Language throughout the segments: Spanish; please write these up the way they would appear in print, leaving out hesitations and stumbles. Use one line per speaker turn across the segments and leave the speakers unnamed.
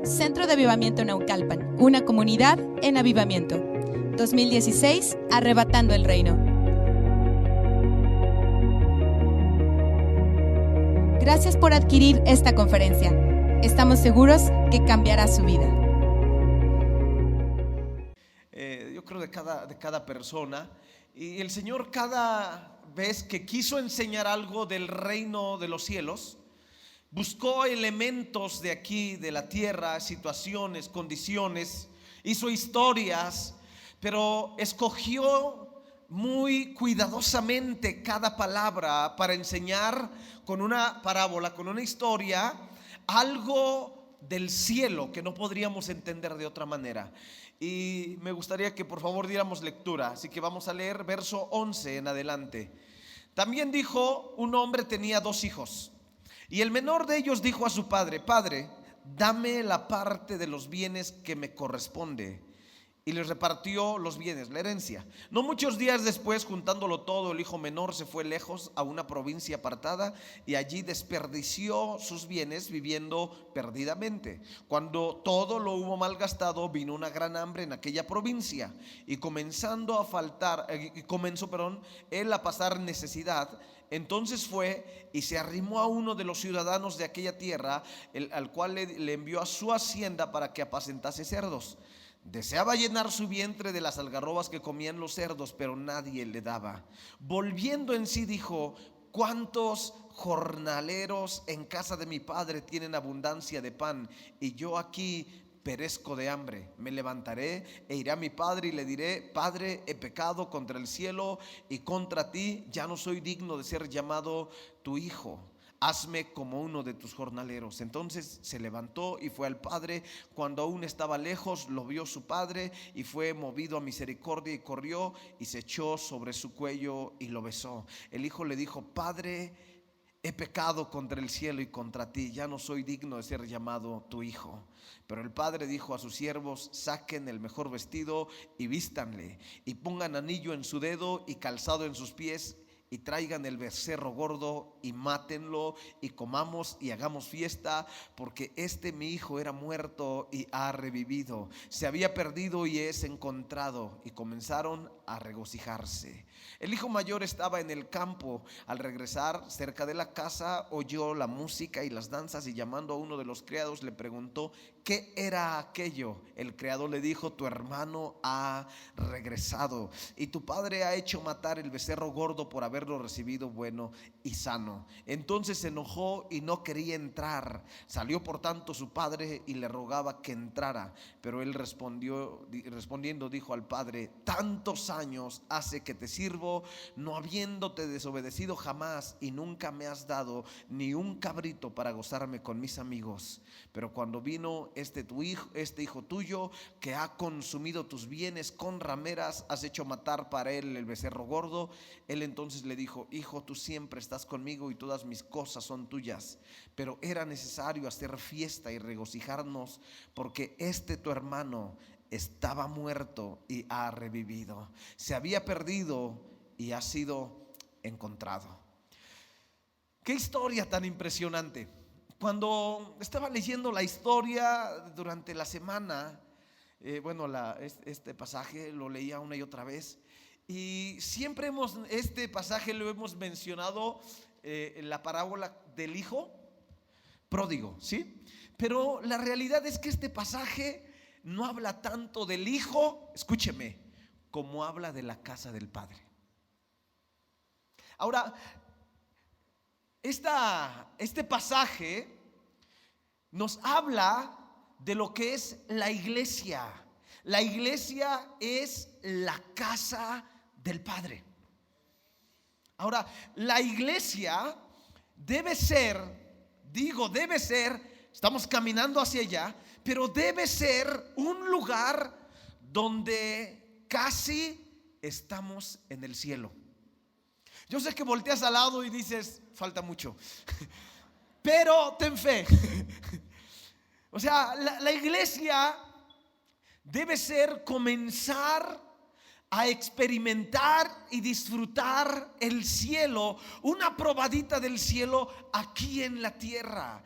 Centro de Avivamiento Naucalpan, una comunidad en avivamiento. 2016, arrebatando el reino. Gracias por adquirir esta conferencia. Estamos seguros que cambiará su vida.
Yo creo de cada persona, y el Señor cada vez que quiso enseñar algo del reino de los cielos, buscó elementos de aquí, de la tierra, situaciones, condiciones, hizo historias, pero escogió muy cuidadosamente cada palabra para enseñar con una parábola, con una historia, algo del cielo que no podríamos entender de otra manera. Y me gustaría que por favor diéramos lectura, así que vamos a leer verso 11 en adelante. También dijo: un hombre tenía 2 hijos. Y el menor de ellos dijo a su padre: Padre, dame la parte de los bienes que me corresponde. Y les repartió los bienes, la herencia. No muchos días después, juntándolo todo, el hijo menor se fue lejos a una provincia apartada y allí desperdició sus bienes viviendo perdidamente. Cuando todo lo hubo malgastado, vino una gran hambre en aquella provincia y comenzó él a pasar necesidad. Entonces fue y se arrimó a uno de los ciudadanos de aquella tierra, al cual le envió a su hacienda para que apacentase cerdos. Deseaba llenar su vientre de las algarrobas que comían los cerdos, pero nadie le daba. Volviendo en sí dijo: ¿cuántos jornaleros en casa de mi padre tienen abundancia de pan, y yo aquí perezco de hambre? Me levantaré e iré a mi padre y le diré: Padre, he pecado contra el cielo y contra ti, ya no soy digno de ser llamado tu hijo. Hazme como uno de tus jornaleros. Entonces se levantó y fue al padre. Cuando aún estaba lejos, lo vio su padre y fue movido a misericordia, y corrió y se echó sobre su cuello y lo besó. El hijo le dijo: Padre, he pecado contra el cielo y contra ti, ya no soy digno de ser llamado tu hijo. Pero el padre dijo a sus siervos: saquen el mejor vestido y vístanle, y pongan anillo en su dedo y calzado en sus pies, y traigan el becerro gordo y mátenlo, y comamos y hagamos fiesta, porque mi hijo era muerto y ha revivido, se había perdido y es encontrado. Y comenzaron a regocijarse. El hijo mayor estaba en el campo. Al regresar cerca de la casa, oyó la música y las danzas, y llamando a uno de los criados le preguntó qué era aquello. El criado le dijo: tu hermano ha regresado, y tu padre ha hecho matar el becerro gordo por haberlo recibido bueno y sano. Entonces se enojó y no quería entrar. Salió por tanto su padre y le rogaba que entrara, pero él respondiendo dijo al padre: tantos años hace que te sirvo, no habiéndote desobedecido jamás, y nunca me has dado ni un cabrito para gozarme con mis amigos. Pero cuando vino este hijo tuyo, que ha consumido tus bienes con rameras, has hecho matar para él el becerro gordo. Él entonces le dijo: hijo, tú siempre estás conmigo y todas mis cosas son tuyas, pero era necesario hacer fiesta y regocijarnos, porque tu hermano estaba muerto y ha revivido, se había perdido y ha sido encontrado. Qué historia tan impresionante. Cuando estaba leyendo la historia durante la semana, este pasaje lo leía una y otra vez, y siempre este pasaje lo hemos mencionado en la parábola del hijo pródigo, ¿sí? Pero la realidad es que este pasaje no habla tanto del hijo, escúcheme, como habla de la casa del padre. Ahora, este pasaje nos habla de lo que es la iglesia. La iglesia es la casa del Padre. Ahora, la iglesia debe ser, estamos caminando hacia allá, pero debe ser un lugar donde casi estamos en el cielo. Yo sé que volteas al lado y dices: falta mucho, pero ten fe. O sea, la iglesia debe ser comenzar a experimentar y disfrutar el cielo, una probadita del cielo aquí en la tierra.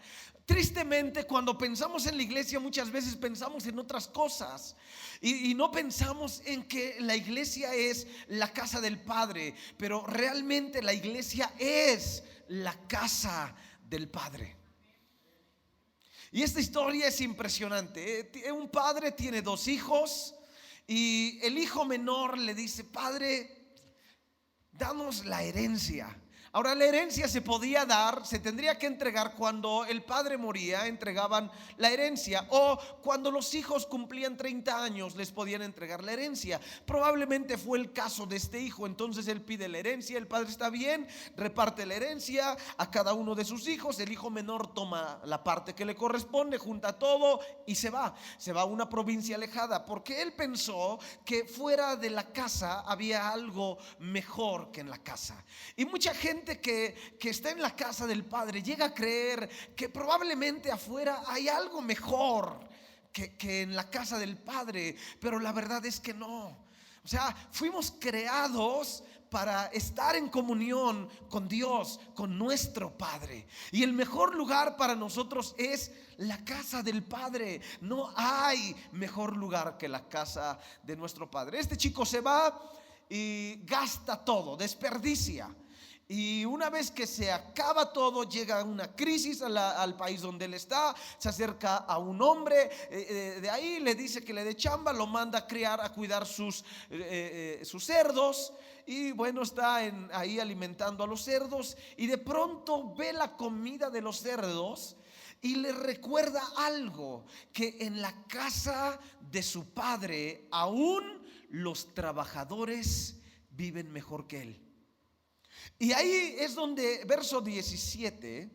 Tristemente, cuando pensamos en la iglesia, muchas veces pensamos en otras cosas y no pensamos en que la iglesia es la casa del Padre, pero realmente la iglesia es la casa del Padre. Y esta historia es impresionante. Un padre tiene 2 hijos y el hijo menor le dice: Padre, danos la herencia. Ahora, la herencia se podía dar, se tendría que entregar cuando el padre moría, entregaban la herencia, o cuando los hijos cumplían 30 años les podían entregar la herencia. Probablemente fue el caso de este hijo. Entonces él pide la herencia, el padre está bien, reparte la herencia a cada uno de sus hijos. El hijo menor toma la parte que le corresponde, junta todo y se va a una provincia alejada, porque él pensó que fuera de la casa había algo mejor que en la casa. Y mucha gente que está en la casa del Padre llega a creer que probablemente afuera hay algo mejor que en la casa del Padre, pero la verdad es que no. O sea, fuimos creados para estar en comunión con Dios, con nuestro Padre, y el mejor lugar para nosotros es la casa del Padre. No hay mejor lugar que la casa de nuestro Padre. Este chico se va y gasta todo, desperdicia. Y una vez que se acaba todo, llega una crisis al país donde él está. Se acerca a un hombre de ahí, le dice que le dé chamba, lo manda a criar, a cuidar sus cerdos. Y bueno, está ahí alimentando a los cerdos, y de pronto ve la comida de los cerdos y le recuerda algo: que en la casa de su padre aún los trabajadores viven mejor que él. Y ahí es donde verso 17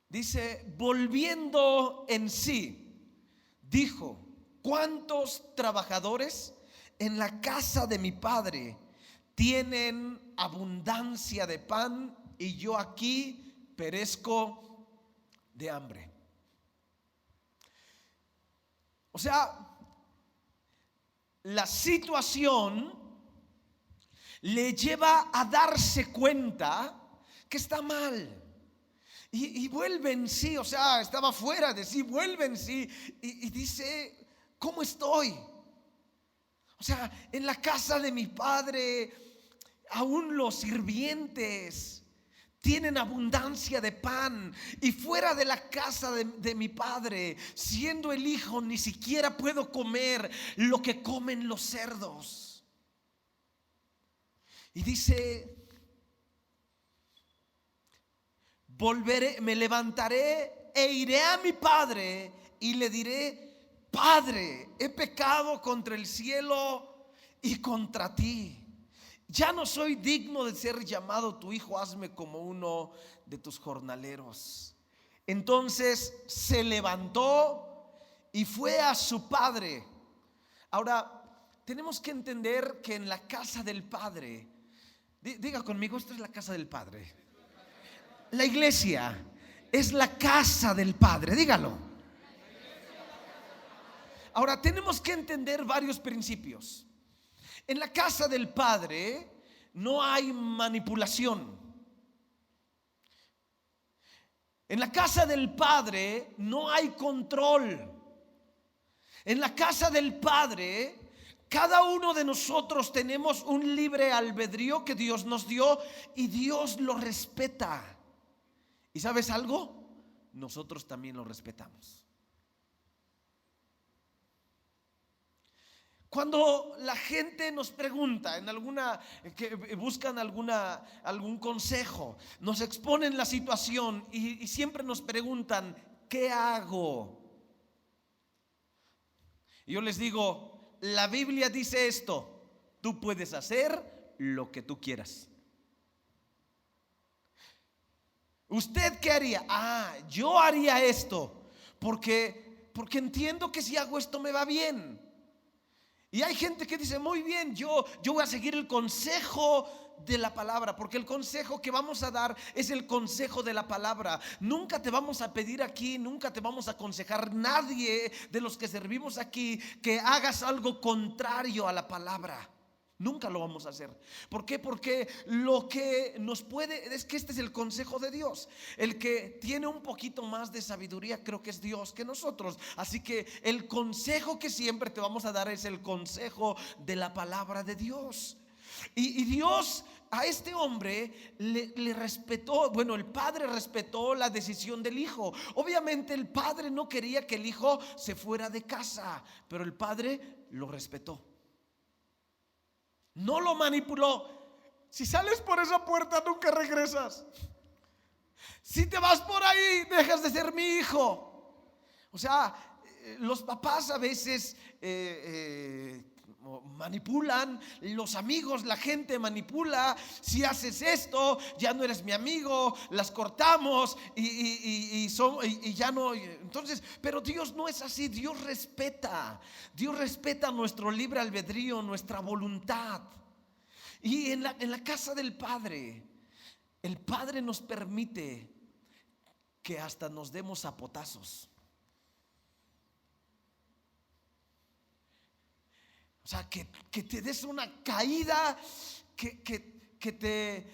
dice: volviendo en sí, dijo: ¿cuántos trabajadores en la casa de mi padre tienen abundancia de pan y yo aquí perezco de hambre? O sea, la situación le lleva a darse cuenta que está mal. Y vuelve en sí. O sea, estaba fuera de sí, vuelve en sí y dice: ¿cómo estoy? O sea, en la casa de mi padre aún los sirvientes tienen abundancia de pan, y fuera de la casa de mi padre, siendo el hijo, ni siquiera puedo comer lo que comen los cerdos. Y dice: volveré, me levantaré e iré a mi padre y le diré: Padre, he pecado contra el cielo y contra ti. Ya no soy digno de ser llamado tu hijo, hazme como uno de tus jornaleros. Entonces se levantó y fue a su padre. Ahora, tenemos que entender que en la casa del Padre, diga conmigo, esta es la casa del Padre. La iglesia es la casa del Padre, dígalo. Ahora, tenemos que entender varios principios. En la casa del Padre no hay manipulación. En la casa del Padre no hay control. En la casa del Padre, cada uno de nosotros tenemos un libre albedrío que Dios nos dio, y Dios lo respeta. ¿Y sabes algo? Nosotros también lo respetamos. Cuando la gente nos pregunta que buscan algún consejo, nos exponen la situación y siempre nos preguntan: ¿qué hago? Y yo les digo: la Biblia dice esto: tú puedes hacer lo que tú quieras. ¿Usted qué haría? Yo haría esto porque entiendo que si hago esto me va bien. Y hay gente que dice: muy bien, yo voy a seguir el consejo de la palabra, porque el consejo que vamos a dar es el consejo de la palabra. Nunca te vamos a pedir aquí, nunca te vamos a aconsejar, nadie de los que servimos aquí, que hagas algo contrario a la palabra. Nunca lo vamos a hacer. ¿Por qué? Porque lo que nos puede, es que este es el consejo de Dios. El que tiene un poquito más de sabiduría, creo que es Dios que nosotros. Así que el consejo que siempre te vamos a dar es el consejo de la palabra de Dios. Y Dios a este hombre le respetó. Bueno, el padre respetó la decisión del hijo. Obviamente el padre no quería que el hijo se fuera de casa, pero el padre lo respetó. No lo manipuló. Si sales por esa puerta nunca regresas. Si te vas por ahí dejas de ser mi hijo. O sea, los papás a veces manipulan, los amigos, la gente manipula. Si haces esto ya no eres mi amigo, las cortamos y ya no. Entonces, pero Dios no es así. Dios respeta nuestro libre albedrío, nuestra voluntad. Y en la casa del Padre, el Padre nos permite que hasta nos demos a potazos. O sea, que te des una caída, que te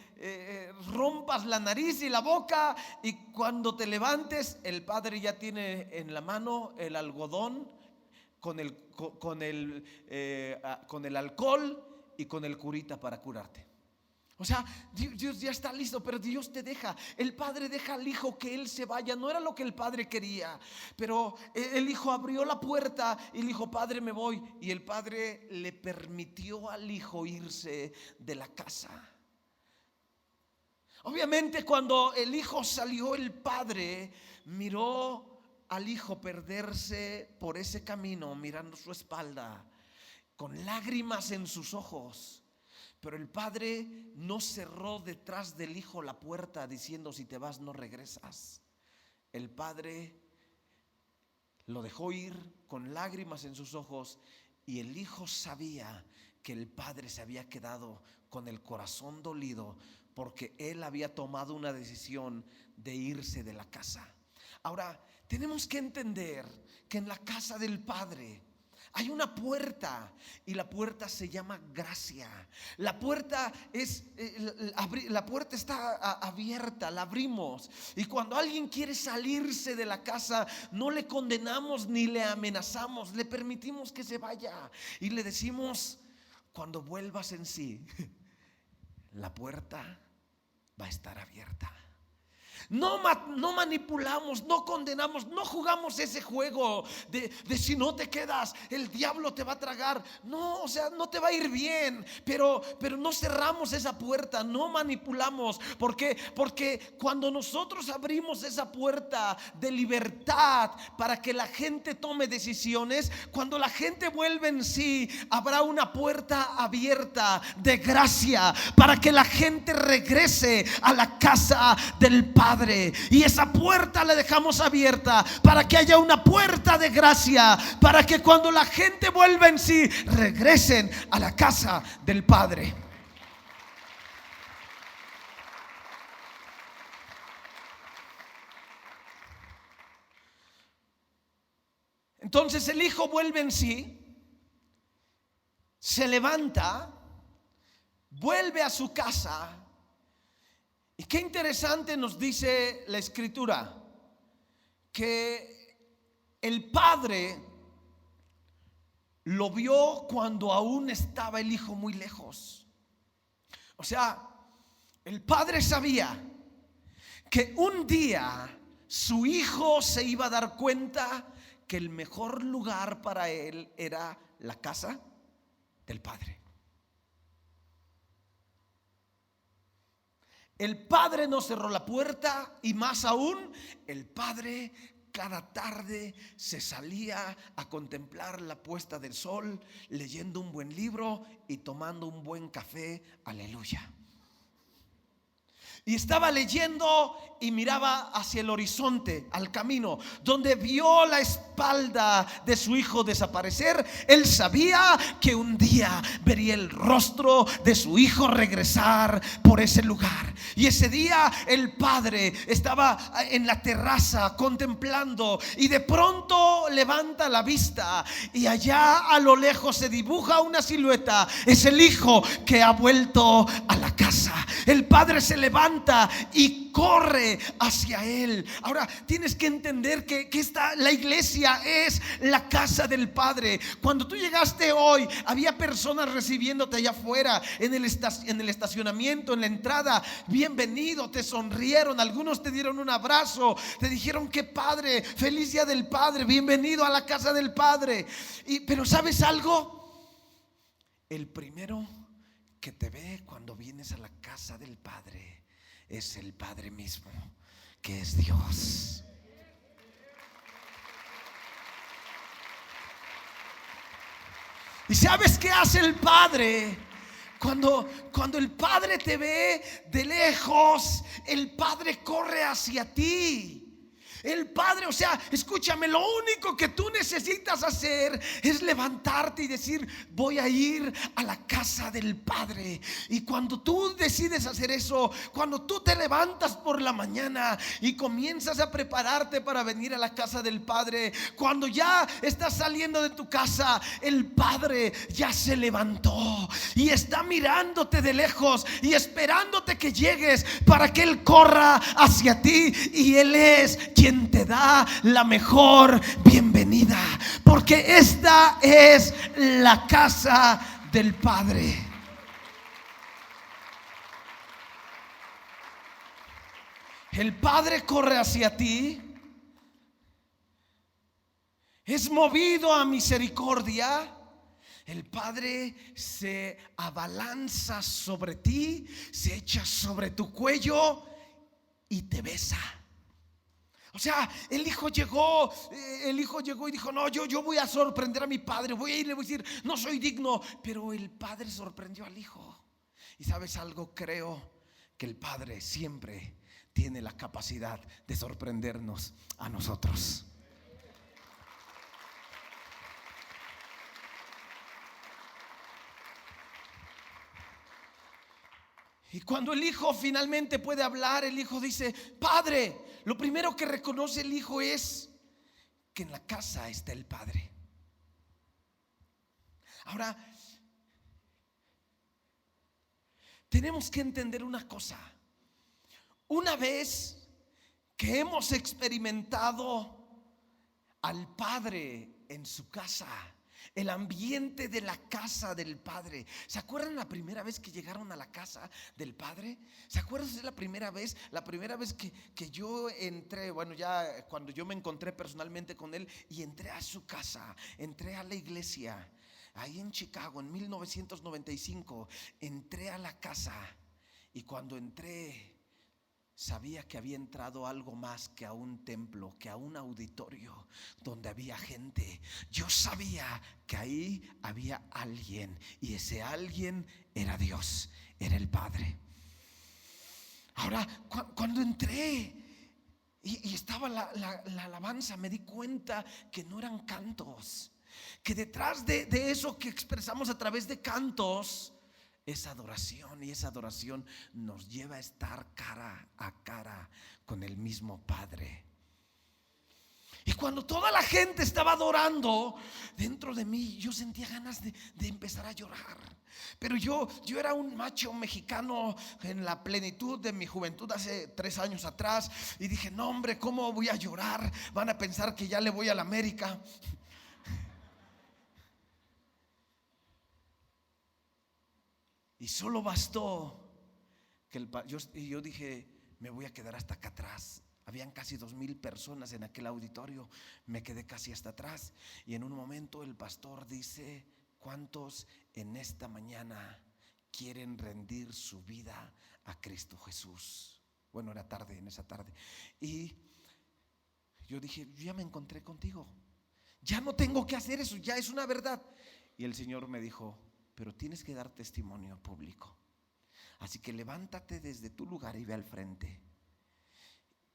rompas la nariz y la boca, y cuando te levantes, el Padre ya tiene en la mano el algodón con el alcohol y con el curita para curarte. O sea, Dios ya está listo, pero Dios te deja. El padre deja al hijo que él se vaya. No era lo que el padre quería, pero el hijo abrió la puerta y le dijo: Padre, me voy. Y el padre le permitió al hijo irse de la casa. Obviamente, cuando el hijo salió, el padre miró al hijo perderse por ese camino, mirando su espalda, con lágrimas en sus ojos. Pero el padre no cerró detrás del hijo la puerta diciendo: si te vas no regresas. El padre lo dejó ir con lágrimas en sus ojos, y el hijo sabía que el padre se había quedado con el corazón dolido porque él había tomado una decisión de irse de la casa. Ahora, tenemos que entender que en la casa del Padre hay una puerta, y la puerta se llama gracia. La puerta está abierta, la abrimos. Y cuando alguien quiere salirse de la casa, no le condenamos ni le amenazamos, le permitimos que se vaya y le decimos: cuando vuelvas en sí, la puerta va a estar abierta. No manipulamos, no condenamos, no jugamos ese juego de si no te quedas, el diablo te va a tragar. No, o sea, no te va a ir bien, pero no cerramos esa puerta, no manipulamos. ¿Por qué? Porque cuando nosotros abrimos esa puerta de libertad para que la gente tome decisiones, cuando la gente vuelve en sí, habrá una puerta abierta de gracia para que la gente regrese a la casa del Padre. Y esa puerta la dejamos abierta para que haya una puerta de gracia, para que cuando la gente vuelva en sí, regresen a la casa del Padre. Entonces el hijo vuelve en sí, se levanta, vuelve a su casa. Y qué interesante nos dice la Escritura, que el padre lo vio cuando aún estaba el hijo muy lejos. O sea, el padre sabía que un día su hijo se iba a dar cuenta que el mejor lugar para él era la casa del Padre. El padre no cerró la puerta, y más aún, el padre cada tarde se salía a contemplar la puesta del sol, leyendo un buen libro y tomando un buen café. Aleluya. Y estaba leyendo y miraba hacia el horizonte, al camino, donde vio la espalda de su hijo desaparecer. Él sabía que un día vería el rostro de su hijo regresar por ese lugar. Y ese día el padre estaba en la terraza contemplando, y de pronto levanta la vista y allá a lo lejos se dibuja una silueta. Es el hijo que ha vuelto a la casa. El padre se levanta y corre hacia él. Ahora tienes que entender que la iglesia es la casa del Padre. Cuando tú llegaste hoy, había personas recibiéndote allá afuera, en el estacionamiento, en la entrada. Bienvenido, te sonrieron, algunos te dieron un abrazo, te dijeron qué padre, feliz día del Padre, bienvenido a la casa del Padre. Pero ¿sabes algo? El primero que te ve cuando vienes a la casa del Padre es el Padre mismo, que es Dios. ¿Y sabes qué hace el Padre? Cuando el Padre te ve de lejos, el Padre corre hacia ti. El Padre, o sea, escúchame, lo único que tú necesitas hacer es levantarte y decir: voy a ir a la casa del Padre. Y cuando tú decides hacer eso, cuando tú te levantas por la mañana y comienzas a prepararte para venir a la casa del Padre, cuando ya estás saliendo de tu casa, el Padre ya se levantó y está mirándote de lejos y esperándote que llegues para que Él corra hacia ti. Y Él es quien te da la mejor bienvenida, porque esta es la casa del Padre. El Padre corre hacia ti, es movido a misericordia. El Padre se abalanza sobre ti, se echa sobre tu cuello y te besa. O sea, el hijo llegó y dijo: no, yo voy a sorprender a mi padre, voy a ir, le voy a decir, no soy digno. Pero el padre sorprendió al hijo. Y sabes algo, creo que el Padre siempre tiene la capacidad de sorprendernos a nosotros. Y cuando el hijo finalmente puede hablar, el hijo dice: Padre. Lo primero que reconoce el hijo es que en la casa está el Padre. Ahora, tenemos que entender una cosa. Una vez que hemos experimentado al Padre en su casa, el ambiente de la casa del Padre. ¿Se acuerdan la primera vez que llegaron a la casa del Padre? ¿Se acuerdan de la primera vez que yo entré? Bueno, ya cuando yo me encontré personalmente con Él y entré a su casa, entré a la iglesia, ahí en Chicago en 1995, entré a la casa. Y cuando entré, sabía que había entrado algo más que a un templo, que a un auditorio donde había gente. Yo sabía que ahí había alguien, y ese alguien era Dios, era el Padre. Ahora, cuando entré y estaba la alabanza, me di cuenta que no eran cantos, que detrás de eso que expresamos a través de cantos es adoración, y esa adoración nos lleva a estar cara a cara con el mismo Padre. Y cuando toda la gente estaba adorando, dentro de mí yo sentía ganas de empezar a llorar. Pero yo era un macho mexicano en la plenitud de mi juventud hace 3 años atrás, y dije: no, hombre, ¿cómo voy a llorar? Van a pensar que ya le voy a la América. Y solo bastó que yo dije: me voy a quedar hasta acá atrás. Habían casi 2,000 personas en aquel auditorio. Me quedé casi hasta atrás. Y en un momento el pastor dice: ¿cuántos en esta mañana quieren rendir su vida a Cristo Jesús? Bueno, era tarde, en esa tarde. Y yo dije: yo ya me encontré contigo, ya no tengo que hacer eso, ya es una verdad. Y el Señor me dijo: pero tienes que dar testimonio público. Así que levántate desde tu lugar y ve al frente.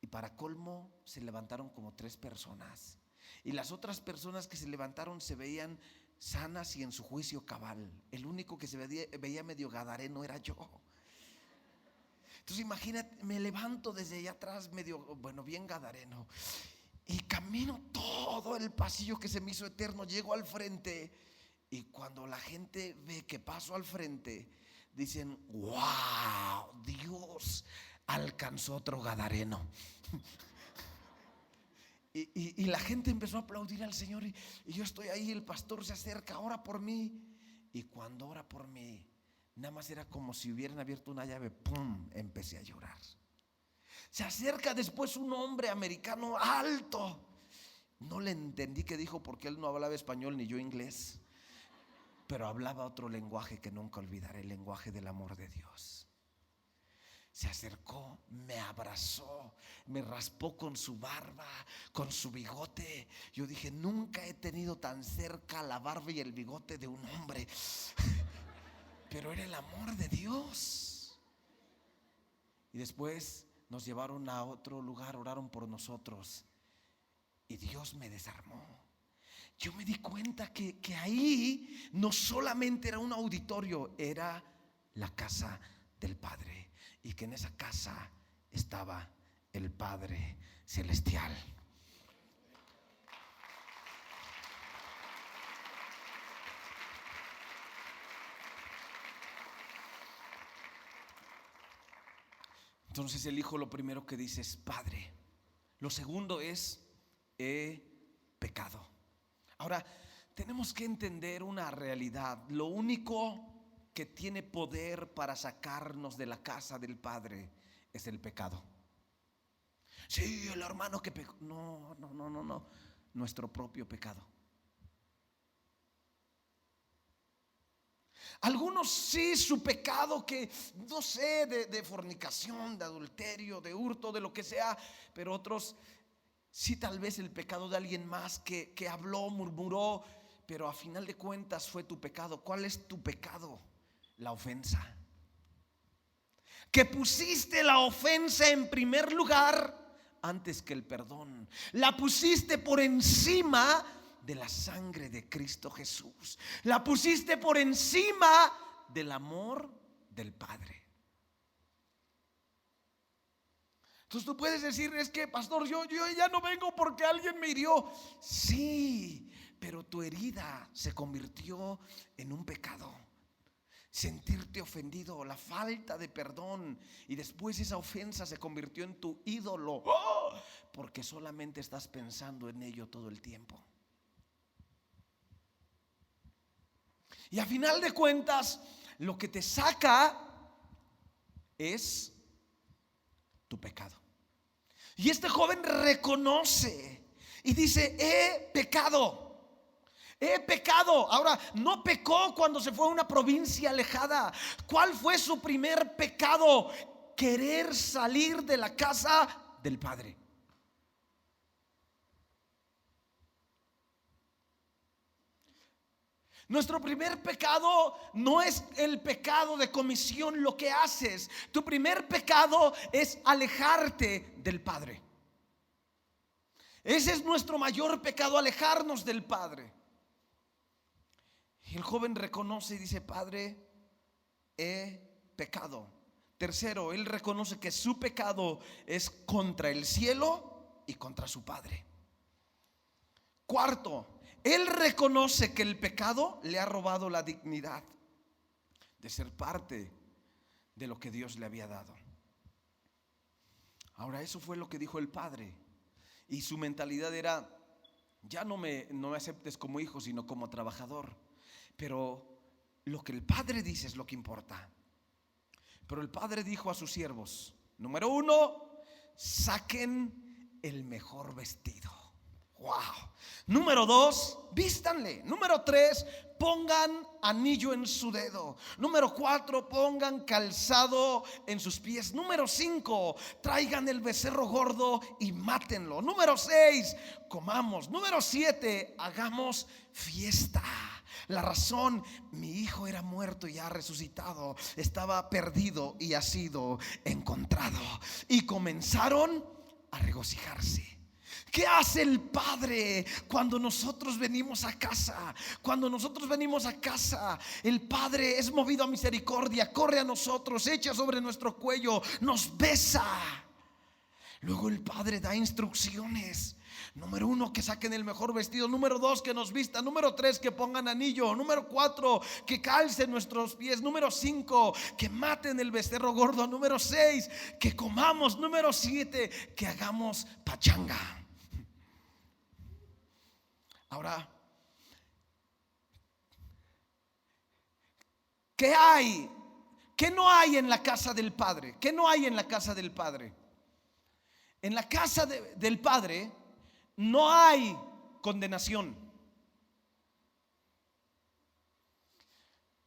Y para colmo se levantaron como 3 personas. Y las otras personas que se levantaron se veían sanas y en su juicio cabal. El único que se veía medio gadareno era yo. Entonces imagínate, me levanto desde allá atrás bien gadareno. Y camino todo el pasillo que se me hizo eterno. Llego al frente. Y cuando la gente ve que paso al frente, dicen: wow, Dios alcanzó otro gadareno. Y la gente empezó a aplaudir al Señor. Y yo estoy ahí, el pastor se acerca: ora por mí. Y cuando ora por mí, nada más era como si hubieran abierto una llave. ¡Pum! Empecé a llorar. Se acerca después un hombre americano alto. No le entendí qué dijo, porque él no hablaba español ni yo inglés, pero hablaba otro lenguaje que nunca olvidaré, el lenguaje del amor de Dios. Se acercó, me abrazó, me raspó con su barba, con su bigote. Yo dije: nunca he tenido tan cerca la barba y el bigote de un hombre. Pero era el amor de Dios. Y después nos llevaron a otro lugar, oraron por nosotros. Y Dios me desarmó. Yo me di cuenta que ahí no solamente era un auditorio, era la casa del Padre. Y que en esa casa estaba el Padre Celestial. Entonces el hijo lo primero que dice es: Padre. Lo segundo es: he pecado. Ahora, tenemos que entender una realidad. Lo único que tiene poder para sacarnos de la casa del Padre es el pecado. Sí, el hermano que pecó. No. Nuestro propio pecado. Algunos sí, su pecado, que no sé, de fornicación, de adulterio, de hurto, de lo que sea. Pero otros sí, tal vez el pecado de alguien más que habló, murmuró, pero a final de cuentas fue tu pecado. ¿Cuál es tu pecado? La ofensa. Que pusiste la ofensa en primer lugar antes que el perdón. La pusiste por encima de la sangre de Cristo Jesús. La pusiste por encima del amor del Padre. Entonces tú puedes decir: es que, pastor, yo ya no vengo porque alguien me hirió. Sí, pero tu herida se convirtió en un pecado. Sentirte ofendido, la falta de perdón, y después esa ofensa se convirtió en tu ídolo. ¡Oh! Porque solamente estás pensando en ello todo el tiempo. Y a final de cuentas, lo que te saca es tu pecado. Y este joven reconoce y dice: he pecado. He pecado. Ahora, no pecó cuando se fue a una provincia alejada. ¿Cuál fue su primer pecado? Querer salir de la casa del Padre. Nuestro primer pecado no es el pecado de comisión, lo que haces. Tu primer pecado es alejarte del Padre. Ese es nuestro mayor pecado, alejarnos del Padre. Y el joven reconoce y dice: Padre, he pecado. Tercero, él reconoce que su pecado es contra el cielo y contra su Padre. Cuarto, él reconoce que el pecado le ha robado la dignidad de ser parte de lo que Dios le había dado. Ahora, eso fue lo que dijo el Padre. Y su mentalidad era: ya no me aceptes como hijo, sino como trabajador. Pero lo que el Padre dice es lo que importa. Pero el Padre dijo a sus siervos: número 1, saquen el mejor vestido. Wow. Número 2, vístanle. Número 3, pongan anillo en su dedo. Número 4, pongan calzado en sus pies. Número 5, traigan el becerro gordo y mátenlo. Número 6, comamos. Número 7, hagamos fiesta. La razón: mi hijo era muerto y ha resucitado, estaba perdido y ha sido encontrado. Y comenzaron a regocijarse. ¿Qué hace el Padre cuando nosotros venimos a casa? Cuando nosotros venimos a casa, el Padre es movido a misericordia, corre a nosotros, echa sobre nuestro cuello, nos besa. Luego el Padre da instrucciones. Número 1, que saquen el mejor vestido. Número 2, que nos vistan. Número 3, que pongan anillo. Número 4, que calcen nuestros pies. Número 5, que maten el becerro gordo. Número 6, que comamos. Número 7, que hagamos pachanga. Ahora, ¿qué hay? ¿Qué no hay en la casa del Padre? ¿Qué no hay en la casa del Padre? En la casa del Padre no hay condenación.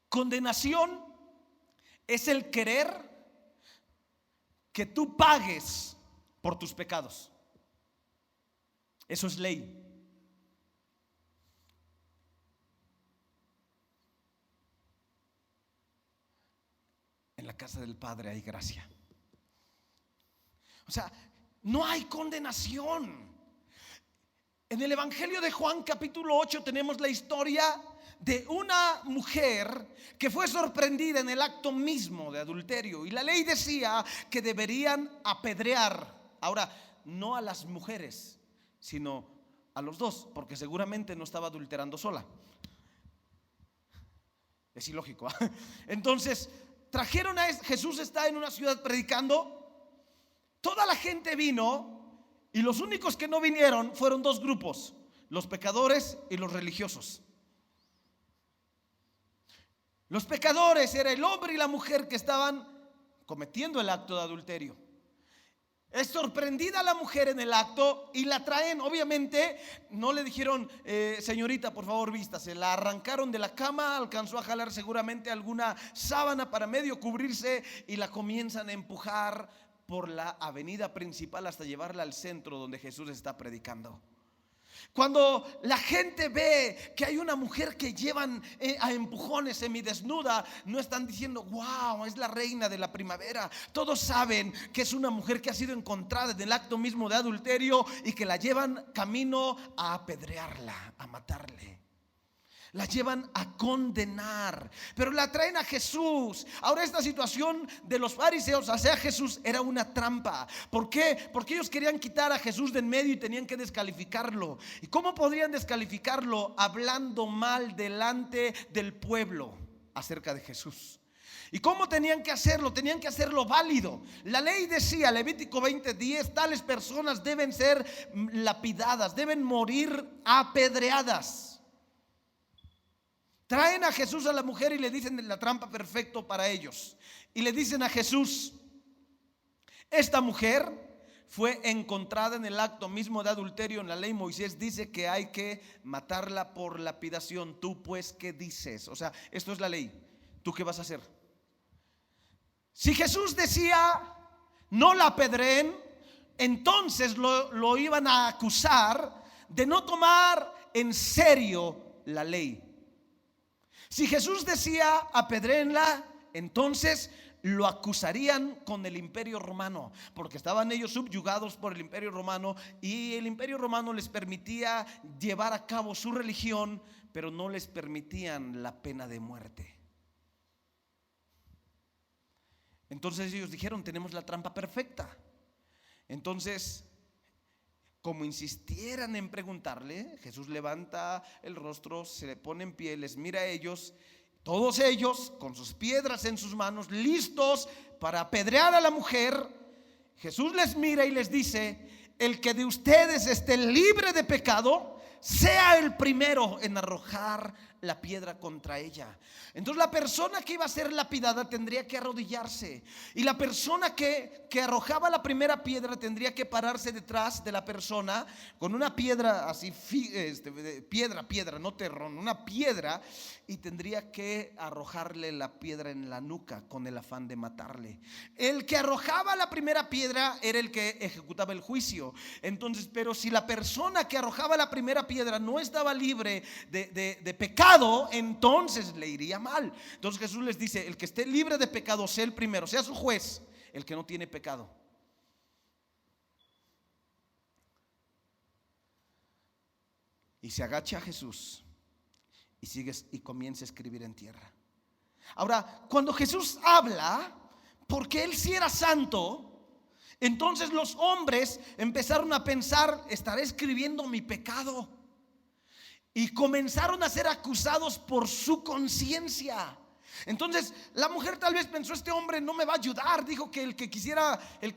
Condenación es el querer que tú pagues por tus pecados. Eso es ley. En la casa del Padre hay gracia. O sea, no hay condenación. En el Evangelio de Juan capítulo 8 tenemos la historia de una mujer que fue sorprendida en el acto mismo de adulterio. Y la ley decía que deberían apedrear. Ahora, no a las mujeres, sino a los dos, porque seguramente no estaba adulterando sola. Es ilógico, ¿eh? Entonces trajeron a Jesús, está en una ciudad predicando. Toda la gente vino y los únicos que no vinieron fueron dos grupos: los pecadores y los religiosos. Los pecadores era el hombre y la mujer que estaban cometiendo el acto de adulterio. Es sorprendida la mujer en el acto y la traen. Obviamente no le dijeron señorita, por favor vístase. La arrancaron de la cama, alcanzó a jalar seguramente alguna sábana para medio cubrirse y la comienzan a empujar por la avenida principal hasta llevarla al centro donde Jesús está predicando. Cuando la gente ve que hay una mujer que llevan a empujones semidesnuda, no están diciendo wow, es la reina de la primavera. Todos saben que es una mujer que ha sido encontrada en el acto mismo de adulterio y que la llevan camino a apedrearla, a matarle. La llevan a condenar, pero la traen a Jesús. Ahora, esta situación de los fariseos hacia Jesús era una trampa. ¿Por qué? Porque ellos querían quitar a Jesús de en medio y tenían que descalificarlo. ¿Y cómo podrían descalificarlo? Hablando mal delante del pueblo acerca de Jesús. ¿Y cómo tenían que hacerlo? Tenían que hacerlo válido. La ley decía, Levítico 20:10, tales personas deben ser lapidadas, deben morir apedreadas. Traen a Jesús a la mujer y le dicen la trampa perfecto para ellos. Y le dicen a Jesús: esta mujer fue encontrada en el acto mismo de adulterio. En la ley Moisés dice que hay que matarla por lapidación. Tú pues, ¿qué dices? O sea, esto es la ley. ¿Tú qué vas a hacer? Si Jesús decía no la apedreen, entonces lo iban a acusar de no tomar en serio la ley. Si Jesús decía apedréenla, entonces lo acusarían con el imperio romano, porque estaban ellos subyugados por el imperio romano y el imperio romano les permitía llevar a cabo su religión, pero no les permitían la pena de muerte. Entonces ellos dijeron: tenemos la trampa perfecta. Entonces, como insistieran en preguntarle, Jesús levanta el rostro, se le pone en pie, les mira a ellos, todos ellos con sus piedras en sus manos, listos para apedrear a la mujer. Jesús les mira y les dice: el que de ustedes esté libre de pecado, sea el primero en arrojar la piedra contra ella. Entonces la persona que iba a ser lapidada tendría que arrodillarse, y la persona que arrojaba la primera piedra tendría que pararse detrás de la persona con una piedra así, piedra, no terrón, una piedra, y tendría que arrojarle la piedra en la nuca con el afán de matarle. El que arrojaba la primera piedra era el que ejecutaba el juicio. Entonces, pero si la persona que arrojaba la primera piedra no estaba libre de pecado, pecado, entonces le iría mal. Entonces Jesús les dice: el que esté libre de pecado sea el primero, sea su juez, el que no tiene pecado. Y se agacha a Jesús y comienza a escribir en tierra. Ahora, cuando Jesús habla, porque él sí era santo, entonces los hombres empezaron a pensar: estaré escribiendo mi pecado. Y comenzaron a ser acusados por su conciencia. Entonces la mujer tal vez pensó: este hombre no me va a ayudar. Dijo que el que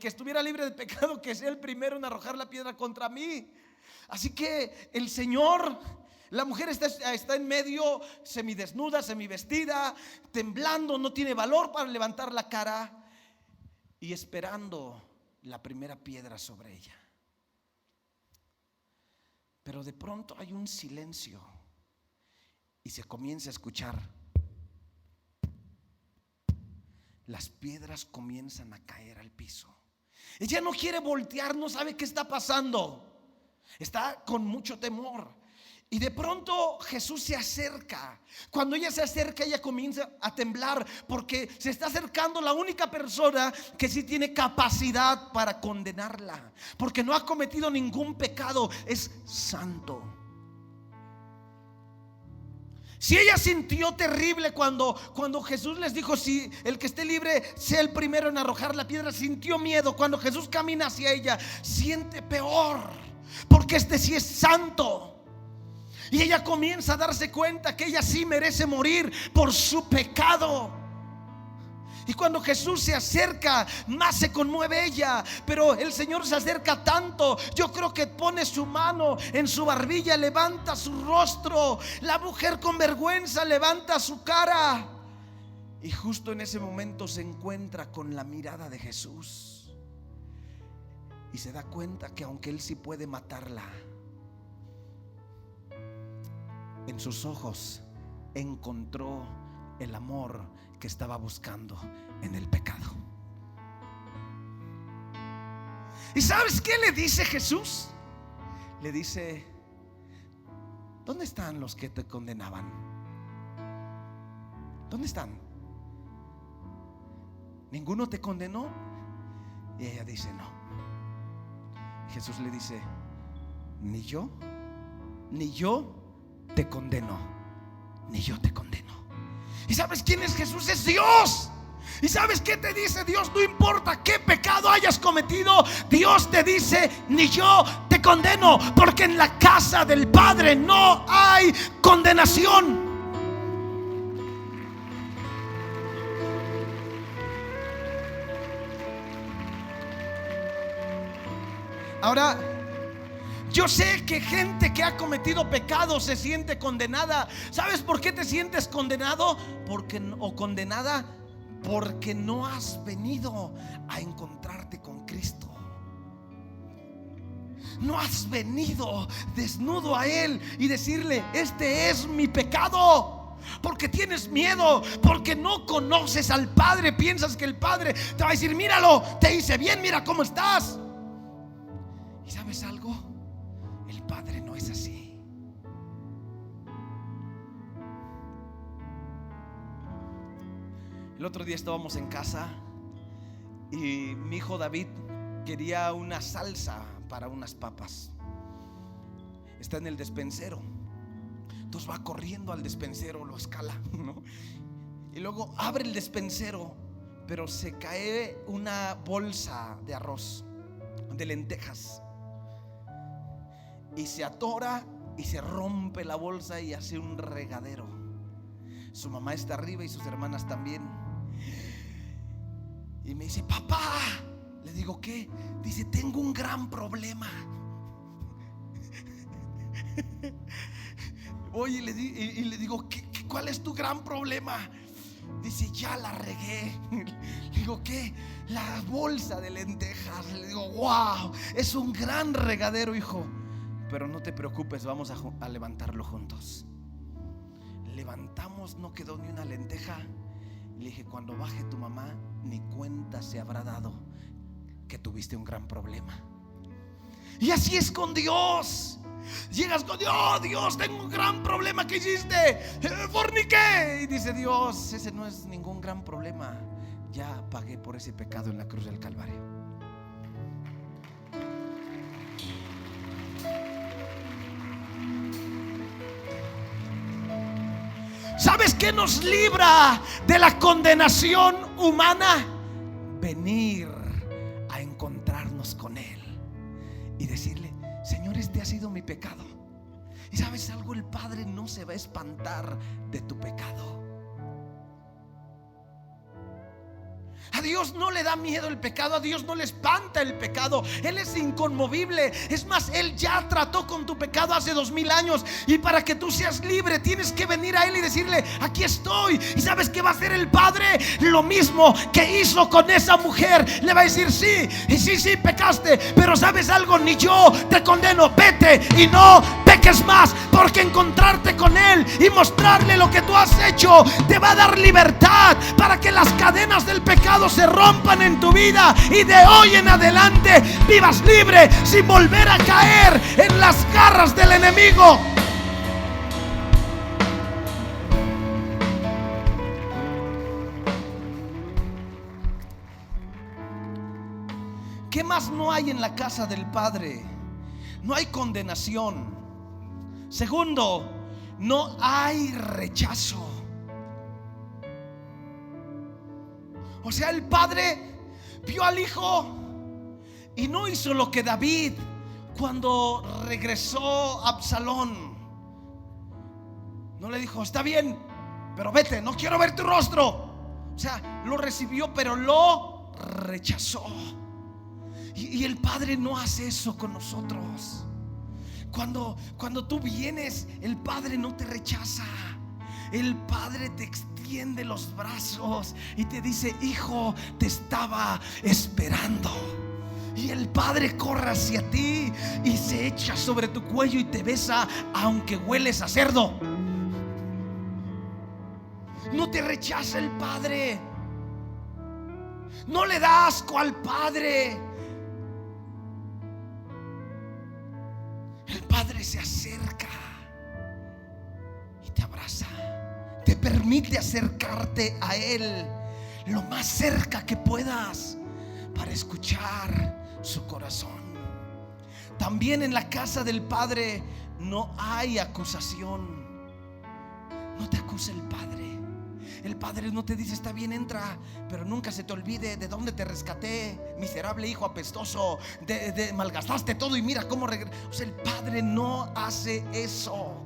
estuviera libre de pecado, que sea el primero en arrojar la piedra contra mí. Así que el Señor, la mujer está en medio, semidesnuda, semivestida, temblando, no tiene valor para levantar la cara y esperando la primera piedra sobre ella. Pero de pronto hay un silencio y se comienza a escuchar. Las piedras comienzan a caer al piso. Ella no quiere voltear, no sabe qué está pasando. Está con mucho temor. Y de pronto Jesús se acerca. Cuando ella se acerca, ella comienza a temblar, porque se está acercando la única persona que sí tiene capacidad para condenarla, porque no ha cometido ningún pecado, es santo. Si ella sintió terrible cuando Jesús les dijo: si el que esté libre sea el primero en arrojar la piedra, sintió miedo. Cuando Jesús camina hacia ella, siente peor, porque este sí es santo. Y ella comienza a darse cuenta que ella sí merece morir por su pecado. Y cuando Jesús se acerca, más se conmueve ella. Pero el Señor se acerca tanto, yo creo que pone su mano en su barbilla, levanta su rostro. La mujer con vergüenza levanta su cara. Y justo en ese momento se encuentra con la mirada de Jesús. Y se da cuenta que aunque Él sí puede matarla, en sus ojos encontró el amor que estaba buscando en el pecado. ¿Y sabes qué le dice Jesús? Le dice: ¿dónde están los que te condenaban? ¿Dónde están? ¿Ninguno te condenó? Y ella dice: no. Jesús le dice: ni yo te condeno, ni yo te condeno. ¿Y sabes quién es Jesús? Es Dios. ¿Y sabes qué te dice Dios? No importa qué pecado hayas cometido, Dios te dice: ni yo te condeno, porque en la casa del Padre no hay condenación. Ahora, yo sé que gente que ha cometido pecado se siente condenada. ¿Sabes por qué te sientes condenado? O condenada, porque no has venido a encontrarte con Cristo. No has venido desnudo a Él y decirle: este es mi pecado. Porque tienes miedo, porque no conoces al Padre. Piensas que el Padre te va a decir: míralo, te hice bien, mira cómo estás. ¿Y sabes algo? El Padre no es así. El otro día estábamos en casa y mi hijo David quería una salsa para unas papas. Está en el despensero. Entonces va corriendo al despensero, lo escala, ¿no? Y luego abre el despensero, pero se cae una bolsa de arroz, de lentejas, y se atora y se rompe la bolsa y hace un regadero. Su mamá está arriba y sus hermanas también. Y me dice: papá. Le digo: ¿qué? Dice: tengo un gran problema. Oye, y le digo: ¿cuál es tu gran problema? Dice: ya la regué. Le digo: ¿qué? La bolsa de lentejas. Le digo: wow, es un gran regadero, hijo. Pero no te preocupes, vamos a levantarlo juntos. Levantamos, no quedó ni una lenteja. Le dije: cuando baje tu mamá, ni cuenta se habrá dado que tuviste un gran problema. Y así es con Dios. Llegas con Dios: oh, Dios, tengo un gran problema. ¿Qué hiciste? Forniqué. Y dice Dios: ese no es ningún gran problema. Ya pagué por ese pecado en la cruz del Calvario. ¿Sabes qué nos libra de la condenación humana? Venir a encontrarnos con Él y decirle: Señor, este ha sido mi pecado. Y ¿sabes algo? El Padre no se va a espantar de tu pecado. A Dios no le da miedo el pecado, a Dios no le espanta el pecado. Él es inconmovible. Es más, Él ya trató con tu pecado hace 2000 años. Y para que tú seas libre, tienes que venir a Él y decirle: aquí estoy. ¿Y sabes qué va a hacer el Padre? Lo mismo que hizo con esa mujer. Le va a decir: sí, y sí, pecaste, pero ¿sabes algo? Ni yo te condeno. Vete y no peques más, porque encontrarte con Él y mostrarle lo que tú has hecho te va a dar libertad para que las cadenas del pecado se rompan en tu vida y de hoy en adelante vivas libre, sin volver a caer en las garras del enemigo. ¿Qué más no hay en la casa del Padre? No hay condenación. Segundo, no hay rechazo. O sea, el Padre vio al Hijo y no hizo lo que David cuando regresó a Absalón. No le dijo: está bien, pero vete, no quiero ver tu rostro. O sea, lo recibió, pero lo rechazó. Y el Padre no hace eso con nosotros. Cuando tú vienes, el Padre no te rechaza. El Padre te extiende los brazos y te dice: hijo, te estaba esperando. Y el Padre corre hacia ti y se echa sobre tu cuello y te besa, aunque hueles a cerdo. No te rechaza el Padre. No le da asco al Padre. El Padre se acerca y te abraza. Te permite acercarte a Él lo más cerca que puedas para escuchar su corazón. También en la casa del Padre no hay acusación. No te acusa el Padre. El Padre no te dice: está bien, entra, pero nunca se te olvide de dónde te rescaté, miserable hijo apestoso, de malgastaste todo y mira cómo regresó. O sea, el Padre no hace eso.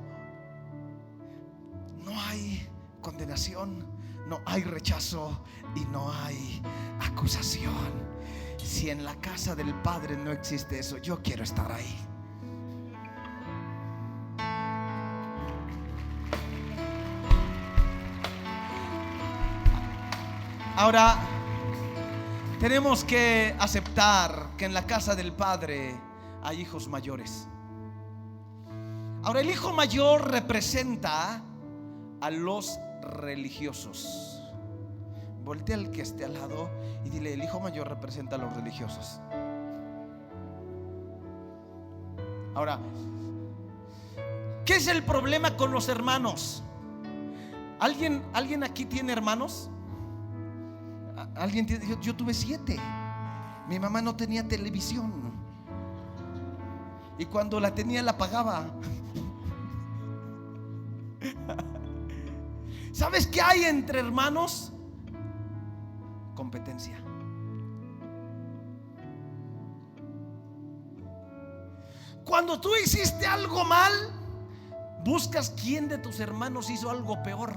No hay condenación, no hay rechazo y no hay acusación. Si en la casa del Padre no existe eso, yo quiero estar ahí. Ahora, tenemos que aceptar que en la casa del Padre hay hijos mayores. Ahora, el hijo mayor representa a los religiosos. Voltea al que esté al lado y dile: el hijo mayor representa a los religiosos. Ahora, ¿qué es el problema con los hermanos? ¿Alguien aquí tiene hermanos? ¿Alguien tiene? Yo tuve 7. Mi mamá no tenía televisión y cuando la tenía la pagaba. ¿Sabes qué hay entre hermanos? Competencia. Cuando tú hiciste algo mal, buscas quién de tus hermanos hizo algo peor,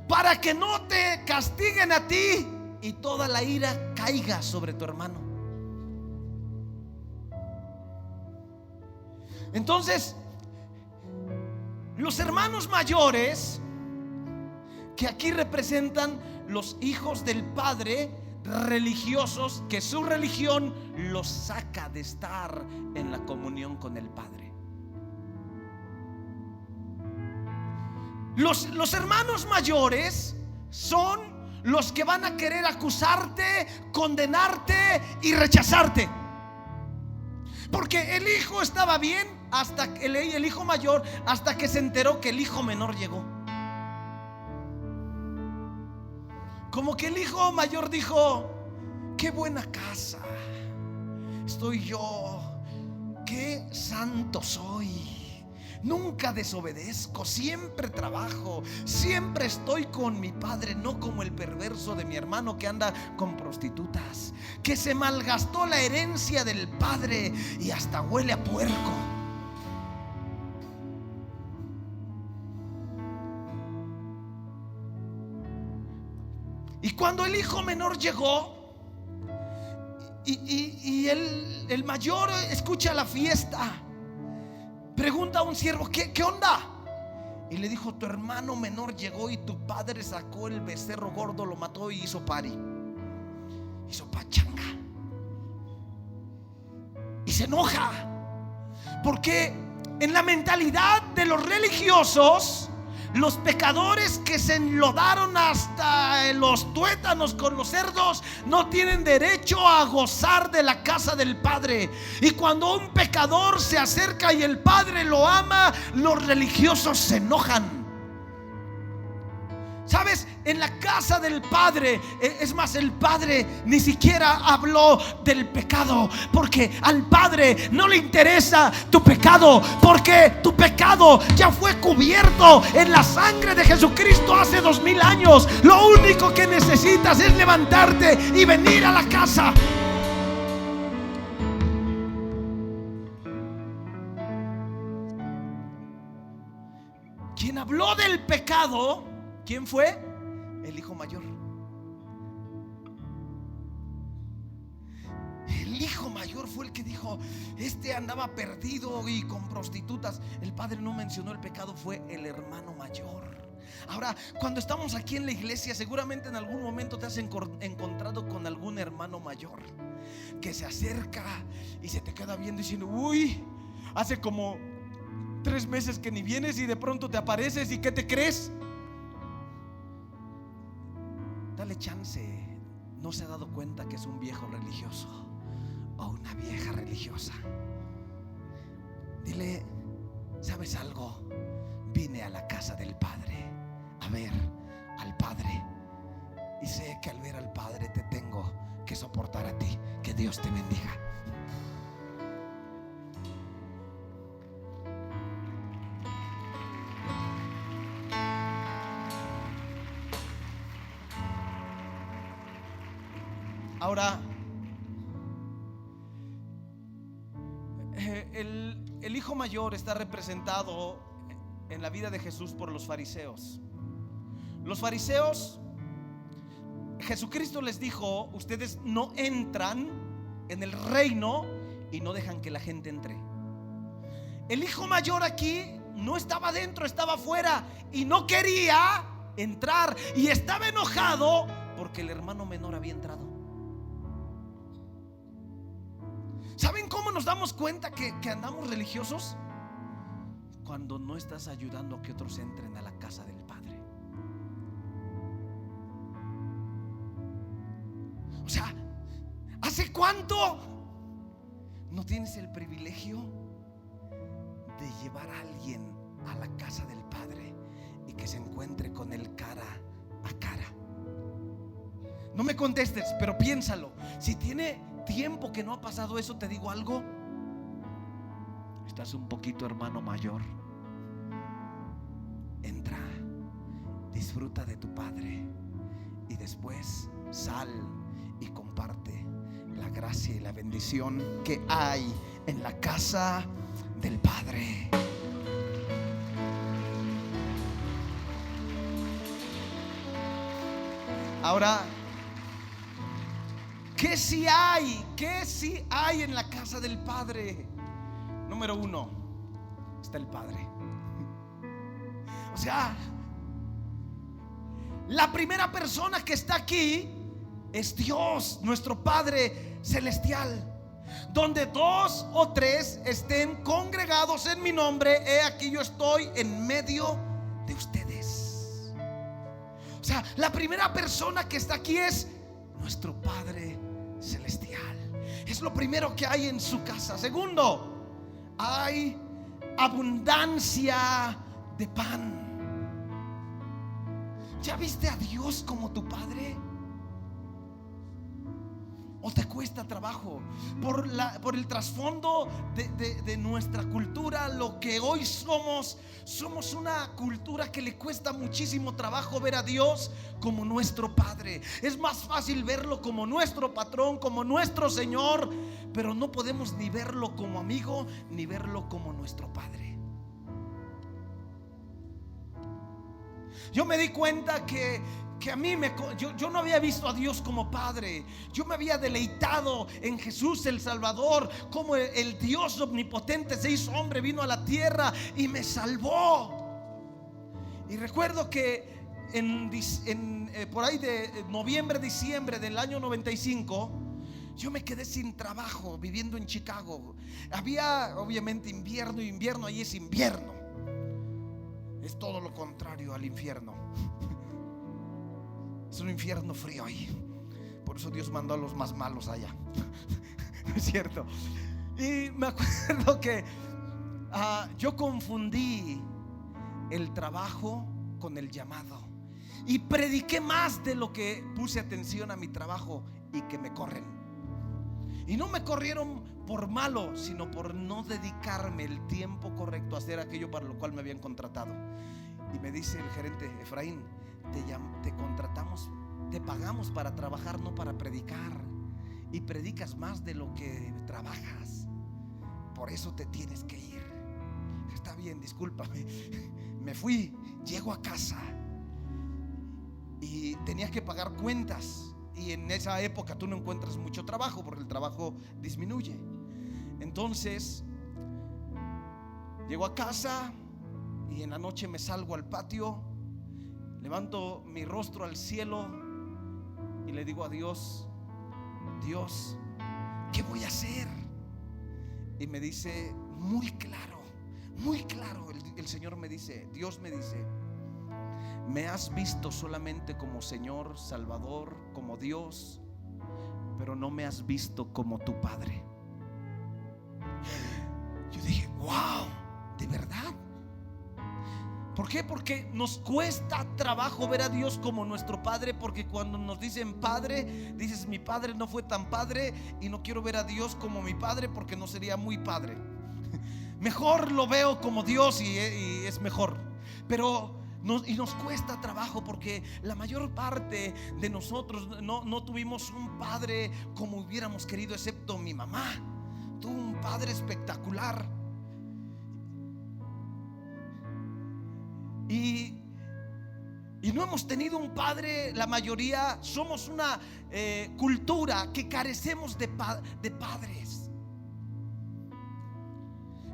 para que no te castiguen a ti y toda la ira caiga sobre tu hermano. Entonces, los hermanos mayores, que aquí representan los hijos del Padre religiosos, que su religión los saca de estar en la comunión con el Padre. Los hermanos mayores son los que van a querer acusarte, condenarte y rechazarte. Porque el hijo estaba bien hasta que el hijo mayor, hasta que se enteró que el hijo menor llegó. Como que el hijo mayor dijo: qué buena casa estoy yo, qué santo soy, nunca desobedezco, siempre trabajo, siempre estoy con mi padre, no como el perverso de mi hermano que anda con prostitutas, que se malgastó la herencia del padre y hasta huele a puerco. Y cuando el hijo menor llegó y el mayor escucha la fiesta, pregunta a un siervo: ¿Qué onda? Y le dijo: tu hermano menor llegó y tu padre sacó el becerro gordo, lo mató y hizo party, hizo pachanga. Y se enoja porque en la mentalidad de los religiosos, los pecadores que se enlodaron hasta los tuétanos con los cerdos no tienen derecho a gozar de la casa del Padre. Y cuando un pecador se acerca y el Padre lo ama, los religiosos se enojan. ¿Sabes? En la casa del Padre, es más, el Padre ni siquiera habló del pecado, porque al Padre no le interesa tu pecado, porque tu pecado ya fue cubierto en la sangre de Jesucristo hace 2000 años. Lo único que necesitas es levantarte y venir a la casa. Quien habló del pecado, ¿quién fue? El hijo mayor. El hijo mayor fue el que dijo: este andaba perdido y con prostitutas. El padre no mencionó el pecado, fue el hermano mayor. Ahora, cuando estamos aquí en la iglesia, seguramente en algún momento te has encontrado con algún hermano mayor que se acerca y se te queda viendo diciendo: uy, hace como 3 meses que ni vienes y de pronto te apareces, ¿y qué te crees? Dale chance. No se ha dado cuenta que es un viejo religioso o una vieja religiosa. Dile: ¿sabes algo? Vine a la casa del Padre a ver al Padre, y sé que al ver al Padre te tengo que soportar a ti. Que Dios te bendiga. Ahora, el hijo mayor está representado en la vida de Jesús por los fariseos. Los fariseos, Jesucristo les dijo: ustedes no entran en el reino y no dejan que la gente entre. El hijo mayor aquí no estaba dentro, estaba afuera y no quería entrar, y estaba enojado porque el hermano menor había entrado. ¿Saben cómo nos damos cuenta que andamos religiosos? Cuando no estás ayudando a que otros entren a la casa del Padre. O sea, ¿hace cuánto no tienes el privilegio de llevar a alguien a la casa del Padre y que se encuentre con él cara a cara? No me contestes, pero piénsalo. Si tiene tiempo que no ha pasado eso, te digo algo: estás un poquito hermano mayor. Entra, disfruta de tu Padre y después sal y comparte la gracia y la bendición que hay en la casa del Padre. Ahora, ¿qué sí hay? ¿Qué sí hay en la casa del Padre? Número 1, está el Padre. O sea, la primera persona que está aquí es Dios, nuestro Padre celestial. Donde 2 o 3 estén congregados en mi nombre, he aquí yo estoy en medio de ustedes. O sea, la primera persona que está aquí es nuestro Padre celestial. es lo primero que hay en su casa. Segundo, hay abundancia de pan. ¿Ya viste a Dios como tu Padre? ¿O te cuesta trabajo? Por el trasfondo de nuestra cultura, lo que hoy somos una cultura que le cuesta muchísimo trabajo ver a Dios como nuestro Padre. Es más fácil verlo como nuestro patrón, como nuestro Señor, pero no podemos ni verlo como amigo, ni verlo como nuestro Padre. Yo me di cuenta que a mí yo no había visto a Dios como Padre. Yo me había deleitado en Jesús el Salvador, como el Dios omnipotente se hizo hombre, vino a la tierra y me salvó. Y recuerdo que por ahí de noviembre, diciembre del año 95, yo me quedé sin trabajo viviendo en Chicago. Había obviamente invierno, ahí es invierno. Es todo lo contrario al infierno. Es un infierno frío ahí. Por eso Dios mandó a los más malos allá. ¿No es cierto? Y me acuerdo que yo confundí el trabajo con el llamado. Y prediqué más de lo que puse atención a mi trabajo, y que me corren. Y no me corrieron por malo, sino por no dedicarme el tiempo correcto a hacer aquello para lo cual me habían contratado. Y me dice el gerente: Efraín, te contratamos, te pagamos para trabajar, no para predicar. Y predicas más de lo que trabajas. Por eso te tienes que ir. Está bien, discúlpame. Me fui, llego a casa y tenía que pagar cuentas. Y en esa época tú no encuentras mucho trabajo porque el trabajo disminuye. Entonces llego a casa y en la noche me salgo al patio, levanto mi rostro al cielo y le digo a Dios: Dios, ¿qué voy a hacer? Y me dice muy claro, el Señor me dice, Dios me dice: me has visto solamente como Señor, Salvador, como Dios, pero no me has visto como tu Padre. Yo dije: wow, ¿de verdad? ¿Por qué? Porque nos cuesta trabajo ver a Dios como nuestro Padre. Porque cuando nos dicen Padre, dices: mi Padre no fue tan padre, y no quiero ver a Dios como mi Padre porque no sería muy padre. Mejor lo veo como Dios y es mejor. Pero nos cuesta trabajo porque la mayor parte de nosotros no tuvimos un padre como hubiéramos querido, excepto mi mamá. Tuvo un padre espectacular. Y no hemos tenido un padre. La mayoría somos una cultura que carecemos de padres.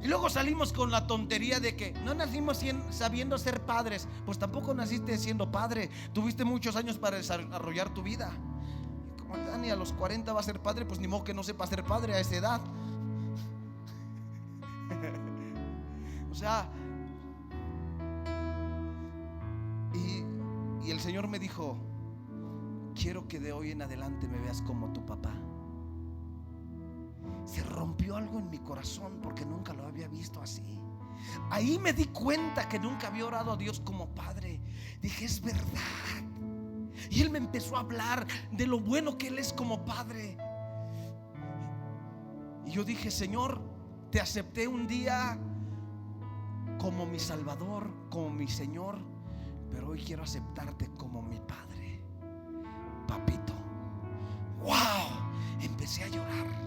Y luego salimos con la tontería de que no nacimos sabiendo ser padres. Pues tampoco naciste siendo padre. Tuviste muchos años para desarrollar tu vida. Y como Dani a los 40 va a ser padre, pues ni modo que no sepa ser padre a esa edad. O sea, y el Señor me dijo: quiero que de hoy en adelante me veas como tu papá. Se rompió algo en mi corazón porque nunca lo había visto así. Ahí me di cuenta que nunca había orado a Dios como Padre. Dije: es verdad. Y Él me empezó a hablar de lo bueno que Él es como Padre. Y yo dije: Señor, te acepté un día como mi Salvador, como mi Señor, pero hoy quiero aceptarte como mi Padre. Papito. ¡Wow! Empecé a llorar.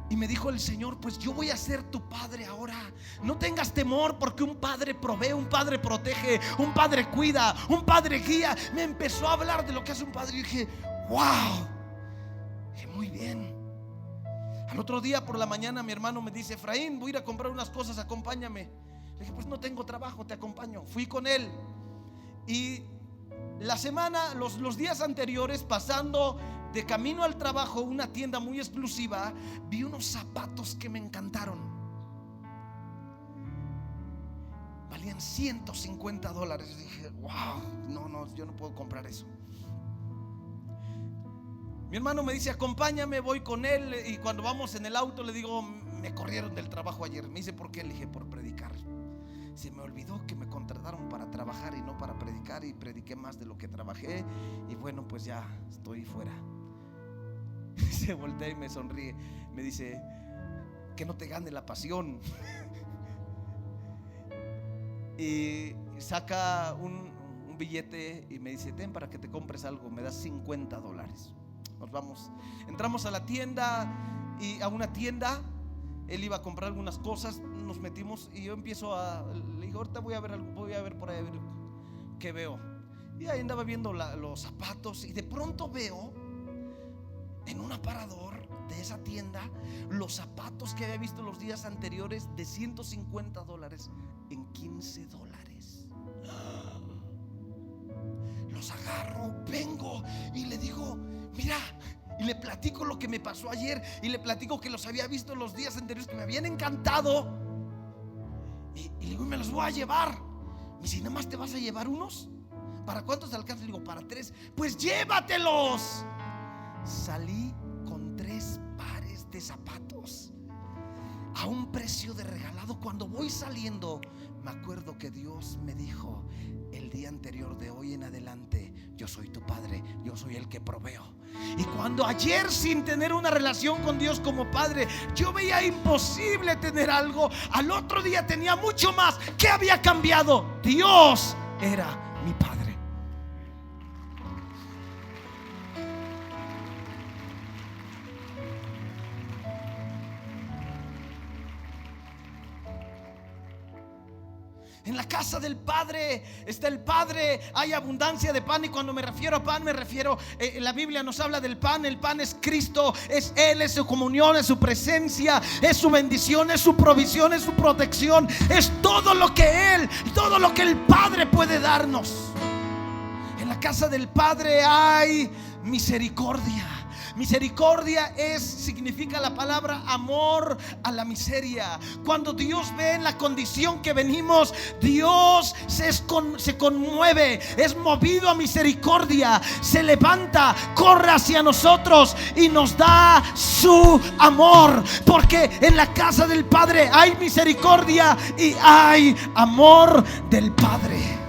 Y me dijo el Señor: pues yo voy a ser tu padre ahora. No tengas temor, porque un padre provee, un padre protege, un padre cuida, un padre guía. Me empezó a hablar de lo que hace un padre y dije: wow. Dije: muy bien. Al otro día por la mañana mi hermano me dice: Efraín, voy a ir a comprar unas cosas, acompáñame. Le dije: pues no tengo trabajo, te acompaño. Fui con él. Y la semana, los días anteriores, pasando de camino al trabajo, una tienda muy exclusiva, vi unos zapatos que me encantaron. Valían $150. Dije: wow, no, yo no puedo comprar eso. Mi hermano me dice: acompáñame, voy con él. Y cuando vamos en el auto le digo: me corrieron del trabajo ayer. Me dice: ¿por qué? Le dije: por predicar. Se me olvidó que me contrataron para trabajar y no para predicar, y prediqué más de lo que trabajé, y bueno, pues ya estoy fuera. Se voltea y me sonríe, me dice: que no te gane la pasión. Y saca un billete y me dice: ten para que te compres algo. Me das $50. Nos vamos, entramos a la tienda, y a una tienda él iba a comprar algunas cosas. Nos metimos y yo empiezo le digo: ahorita voy a ver algo, voy a ver por ahí, a ver qué veo. Y ahí andaba viendo los zapatos, y de pronto veo en un aparador de esa tienda los zapatos que había visto los días anteriores de $150 en $15. Los agarro, vengo y le digo: mira. Y le platico lo que me pasó ayer, y le platico que los había visto los días anteriores, que me habían encantado. Y le digo: me los voy a llevar. Me dice: ¿nada más te vas a llevar unos? ¿Para cuántos alcanza? Le digo: para 3. Pues llévatelos. Salí con 3 pares de zapatos a un precio de regalado. Cuando voy saliendo, me acuerdo que Dios me dijo el día anterior: de hoy en adelante yo soy tu padre, yo soy el que proveo. Y cuando ayer, sin tener una relación con Dios como padre, yo veía imposible tener algo, al otro día tenía mucho más. ¿Qué había cambiado? Dios era mi padre. En la casa del Padre está el Padre, hay abundancia de pan. Y cuando me refiero a pan, me refiero, la Biblia nos habla del pan. El pan es Cristo, es Él, es su comunión, es su presencia, es su bendición, es su provisión, es su protección, es todo lo que Él, todo lo que el Padre puede darnos. En la casa del Padre hay misericordia. Misericordia significa la palabra amor a la miseria. Cuando Dios ve en la condición que venimos, Dios se conmueve, es movido a misericordia, se levanta, corre hacia nosotros y nos da su amor. Porque en la casa del Padre hay misericordia y hay amor del Padre.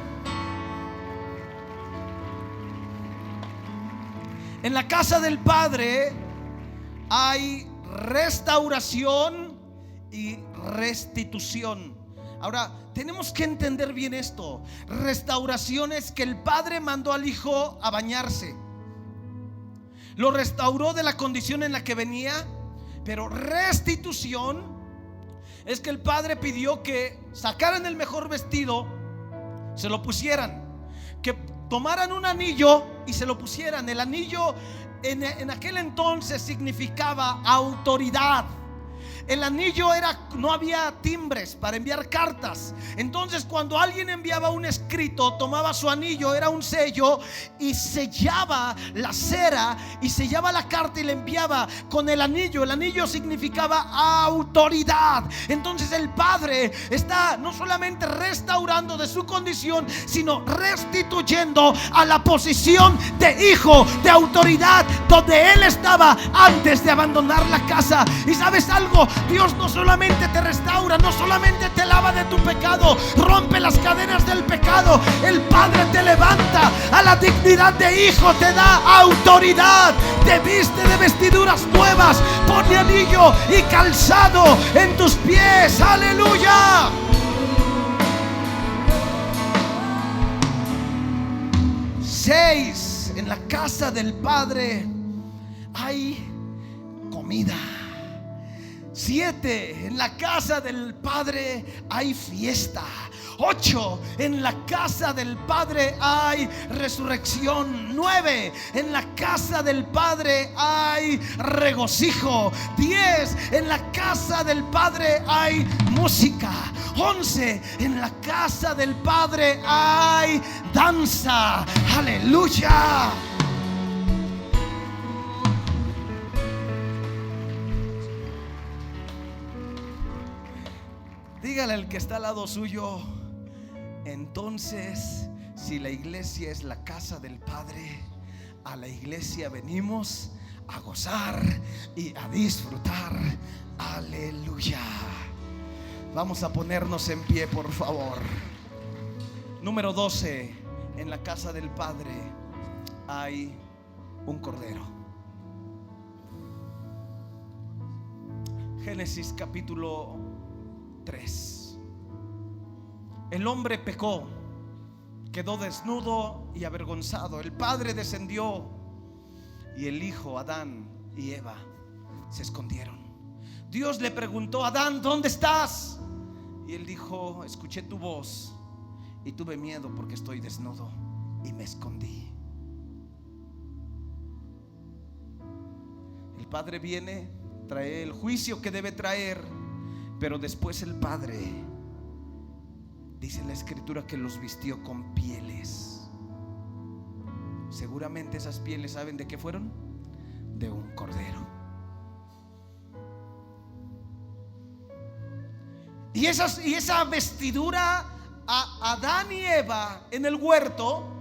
En la casa del Padre hay restauración y restitución. Ahora, tenemos que entender bien esto. Restauración es que el Padre mandó al Hijo a bañarse, lo restauró de la condición en la que venía. Pero restitución es que el Padre pidió que sacaran el mejor vestido, se lo pusieran, que tomaran un anillo y se lo pusieran. El anillo en aquel entonces significaba autoridad. El anillo no había timbres para enviar cartas. Entonces, cuando alguien enviaba un escrito, tomaba su anillo, era un sello, y sellaba la cera y sellaba la carta y la enviaba con el anillo. El anillo significaba autoridad. Entonces el Padre está no solamente restaurando de su condición, sino restituyendo a la posición de hijo, de autoridad, donde él estaba antes de abandonar la casa. Y ¿sabes algo? Dios no solamente te restaura, no solamente te lava de tu pecado, rompe las cadenas del pecado. El Padre te levanta a la dignidad de hijo, te da autoridad, te viste de vestiduras nuevas, pone anillo y calzado en tus pies. Aleluya. Seis, en la casa del Padre hay comida. 7, en la casa del Padre hay fiesta. 8, en la casa del Padre hay resurrección. 9, en la casa del Padre hay regocijo. 10, en la casa del Padre hay música. 11, en la casa del Padre hay danza. Aleluya. Dígale al que está al lado suyo: entonces, si la iglesia es la casa del Padre, a la iglesia venimos a gozar y a disfrutar. Aleluya. Vamos a ponernos en pie, por favor. Número 12. En la casa del Padre hay un cordero. Génesis capítulo 3. El hombre pecó, quedó desnudo y avergonzado. El padre descendió y el hijo, Adán y Eva, se escondieron. Dios le preguntó: Adán, ¿dónde estás? Y él dijo: escuché tu voz y tuve miedo porque estoy desnudo y me escondí. El padre viene, trae el juicio que debe traer, pero después el padre, dice la escritura, que los vistió con pieles. Seguramente esas pieles, ¿saben de qué fueron? De un cordero. Y esa vestidura a Adán y Eva en el huerto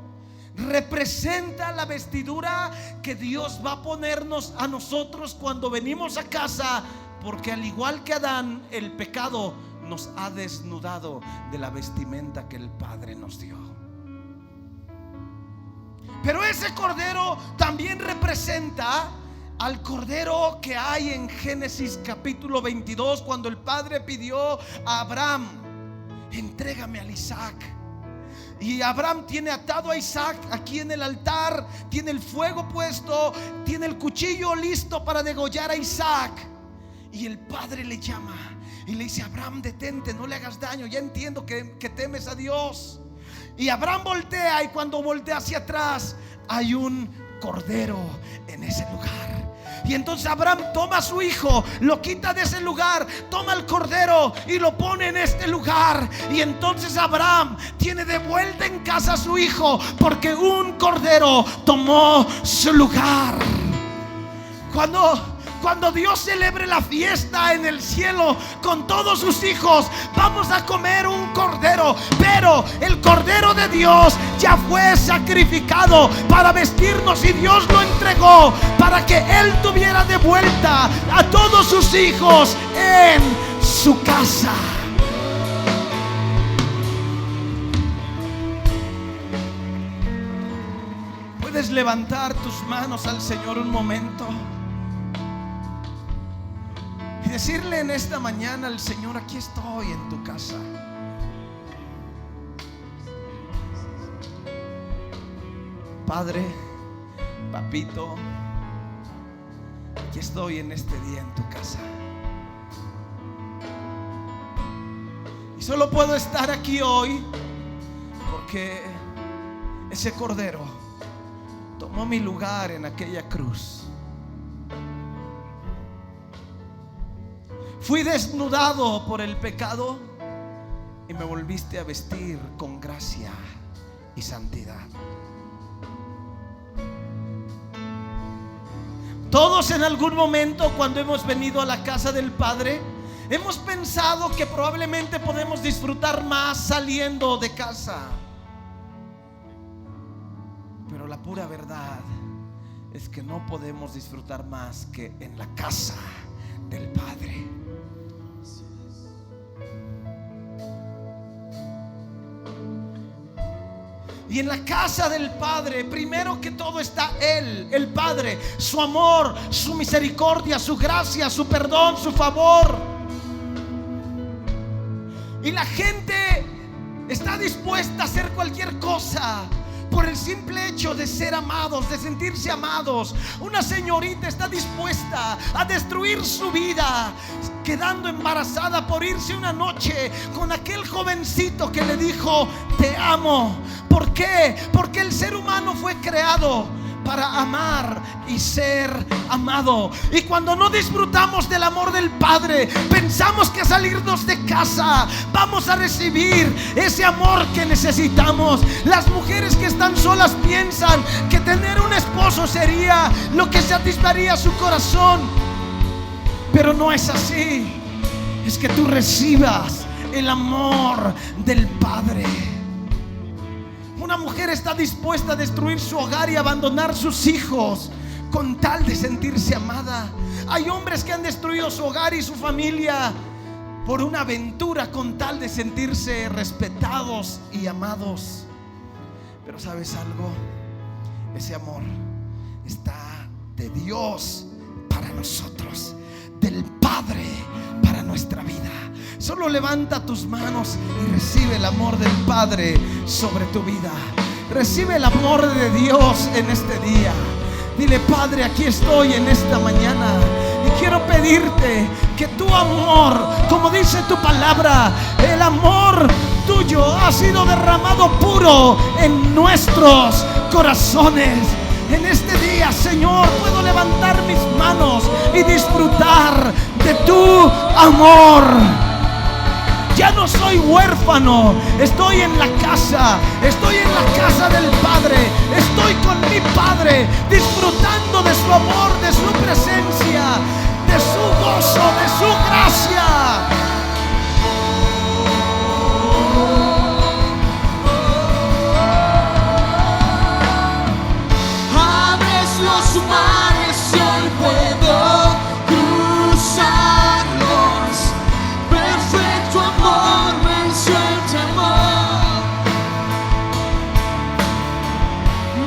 representa la vestidura que Dios va a ponernos a nosotros cuando venimos a casa, porque al igual que Adán, el pecado nos ha desnudado de la vestimenta que el Padre nos dio. Pero ese cordero también representa al cordero que hay en Génesis capítulo 22, cuando el Padre pidió a Abraham: entrégame al Isaac. Y Abraham tiene atado a Isaac aquí en el altar, tiene el fuego puesto, tiene el cuchillo listo para degollar a Isaac. Y el Padre le llama y le dice: Abraham, detente, no le hagas daño, ya entiendo que temes a Dios. Y Abraham voltea, y cuando voltea hacia atrás hay un cordero en ese lugar. Y entonces Abraham toma a su hijo, lo quita de ese lugar, toma el cordero y lo pone en este lugar. Y entonces Abraham tiene de vuelta en casa a su hijo, porque un cordero tomó su lugar. Cuando Dios celebre la fiesta en el cielo con todos sus hijos, vamos a comer un cordero. Pero el cordero de Dios ya fue sacrificado para vestirnos, y Dios lo entregó para que Él tuviera de vuelta a todos sus hijos en su casa. Puedes levantar tus manos al Señor un momento y decirle en esta mañana al Señor: aquí estoy en tu casa. Padre, papito, aquí estoy en este día en tu casa. Y solo puedo estar aquí hoy porque ese cordero tomó mi lugar en aquella cruz. Fui desnudado por el pecado y me volviste a vestir con gracia y santidad. Todos en algún momento, cuando hemos venido a la casa del Padre, hemos pensado que probablemente podemos disfrutar más saliendo de casa. Pero la pura verdad es que no podemos disfrutar más que en la casa del Padre. Y en la casa del Padre, primero que todo está Él, el Padre, su amor, su misericordia, su gracia, su perdón, su favor. Y la gente está dispuesta a hacer cualquier cosa por el simple hecho de ser amados, de sentirse amados. Una señorita está dispuesta a destruir su vida, quedando embarazada, por irse una noche con aquel jovencito que le dijo: te amo. ¿Por qué? Porque el ser humano fue creado para amar y ser amado. Y cuando no disfrutamos del amor del Padre, pensamos que salirnos de casa vamos a recibir ese amor que necesitamos. Las mujeres que están solas piensan que tener un esposo sería lo que satisfaría su corazón, pero no es así. Es que tú recibas el amor del Padre. Una mujer está dispuesta a destruir su hogar y abandonar sus hijos con tal de sentirse amada. Hay hombres que han destruido su hogar y su familia por una aventura con tal de sentirse respetados y amados. Pero ¿sabes algo? Ese amor está de Dios para nosotros, del Padre para nuestra vida. Solo levanta tus manos y recibe el amor del Padre sobre tu vida. Recibe el amor de Dios en este día. Dile: Padre, aquí estoy en esta mañana y quiero pedirte que tu amor, como dice tu palabra, el amor tuyo ha sido derramado puro en nuestros corazones. En este día, Señor, puedo levantar mis manos y disfrutar de tu amor. Ya no soy huérfano, estoy en la casa del Padre, estoy con mi Padre, disfrutando de su amor, de su presencia, de su gozo, de su gracia.
Abres los mares y hoy puedo cruzarlos. Perfecto amor venció el temor.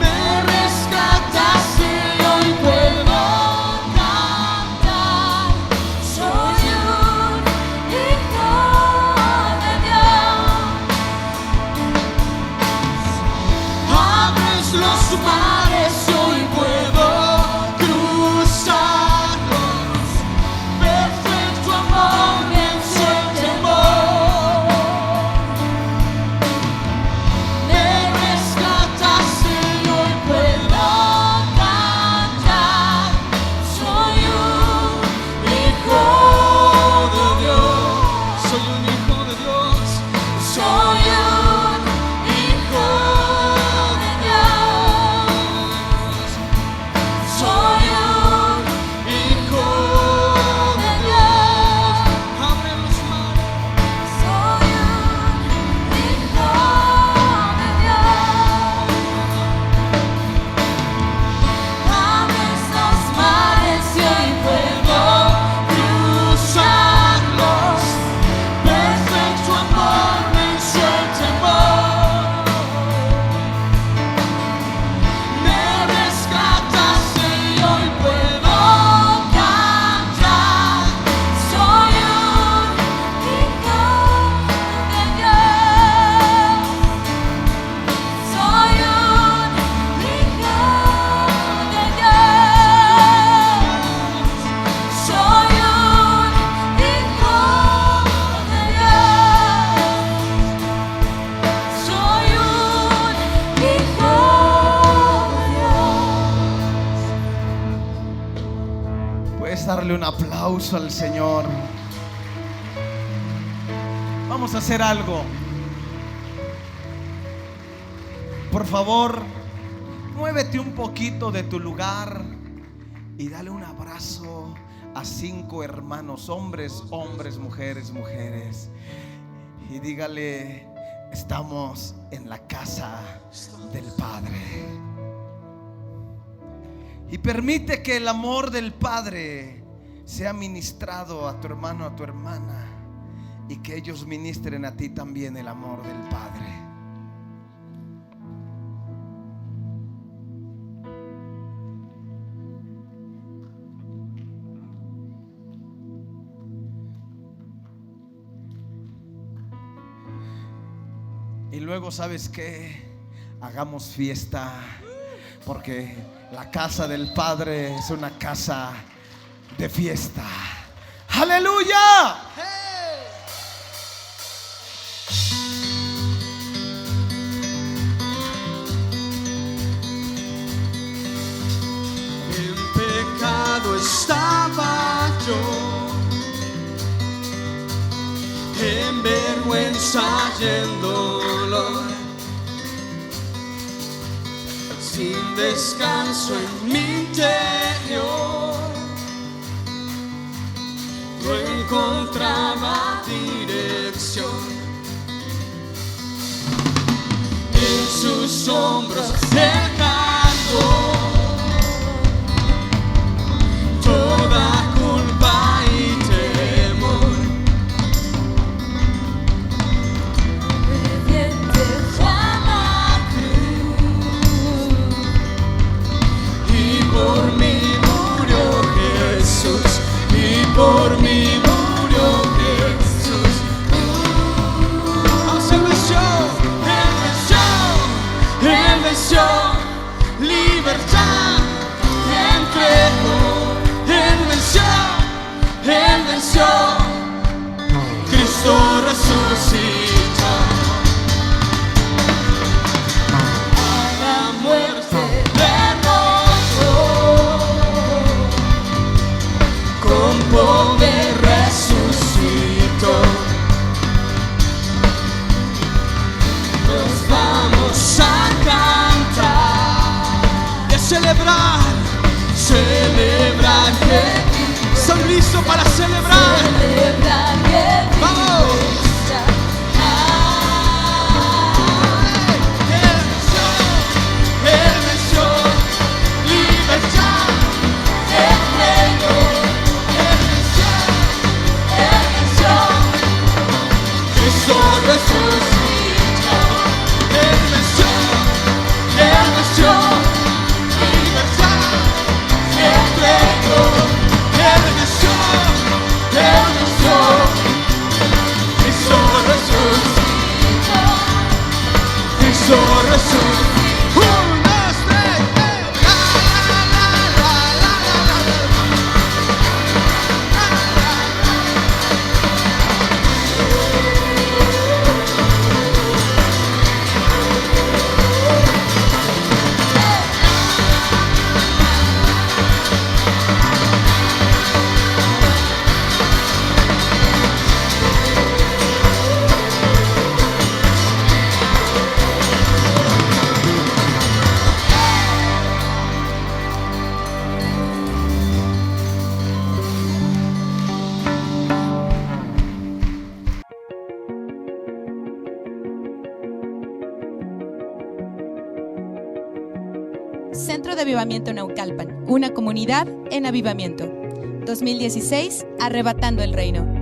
Me rescataste y hoy puedo cantar. Soy un hijo de Dios. Abres los mares y hoy puedo cruzarlos. Perfecto amor venció el temor. Me rescataste y hoy puedo cantar. Soy un hijo de Dios. Soy un hijo de Dios. Soy un hijo de Dios. Soy un hijo de Dios. Abre los mares. Soy un hijo de Dios. Abres los mares y hoy puedo cruzarlos. Perfecto amor venció el temor. Me rescataste y hoy puedo cantar. Soy un hijo de Dios. Soy un hijo de Dios. Soy un hijo de Dios. Soy un hijo de Dios.
Puedes darle un aplauso al Señor. Vamos a hacer algo. Por favor, muévete un poquito de tu lugar y dale un abrazo a 5 hermanos, hombres, mujeres, mujeres. Y dígale: estamos en la casa del Padre. Y permite que el amor del Padre sea ministrado a tu hermano, a tu hermana, y que ellos ministren a ti también el amor del Padre. Y luego, ¿sabes qué? Hagamos fiesta, porque la casa del Padre es una casa de fiesta. ¡Aleluya!
En pecado estaba yo, en vergüenza y en dolor, sin descanso en mi interior. No encontraba dirección. En sus hombros el canto venció, libertad entregó. Él venció, Él venció, Cristo resucitó. A la muerte derrotó, con poder resucitó. Nos vamos a cantar y a celebrar, celebrar que ¿están listos para celebrar? ¡Vamos! Él venció, libertad entregó. Él venció, Cristo resucitó. Él venció, libertad entregó. Él venció, Cristo resucitó. Cristo resucitó. 1, 2, 3, la la la
Centro de Avivamiento Naucalpan, una comunidad en avivamiento. 2016, arrebatando el reino.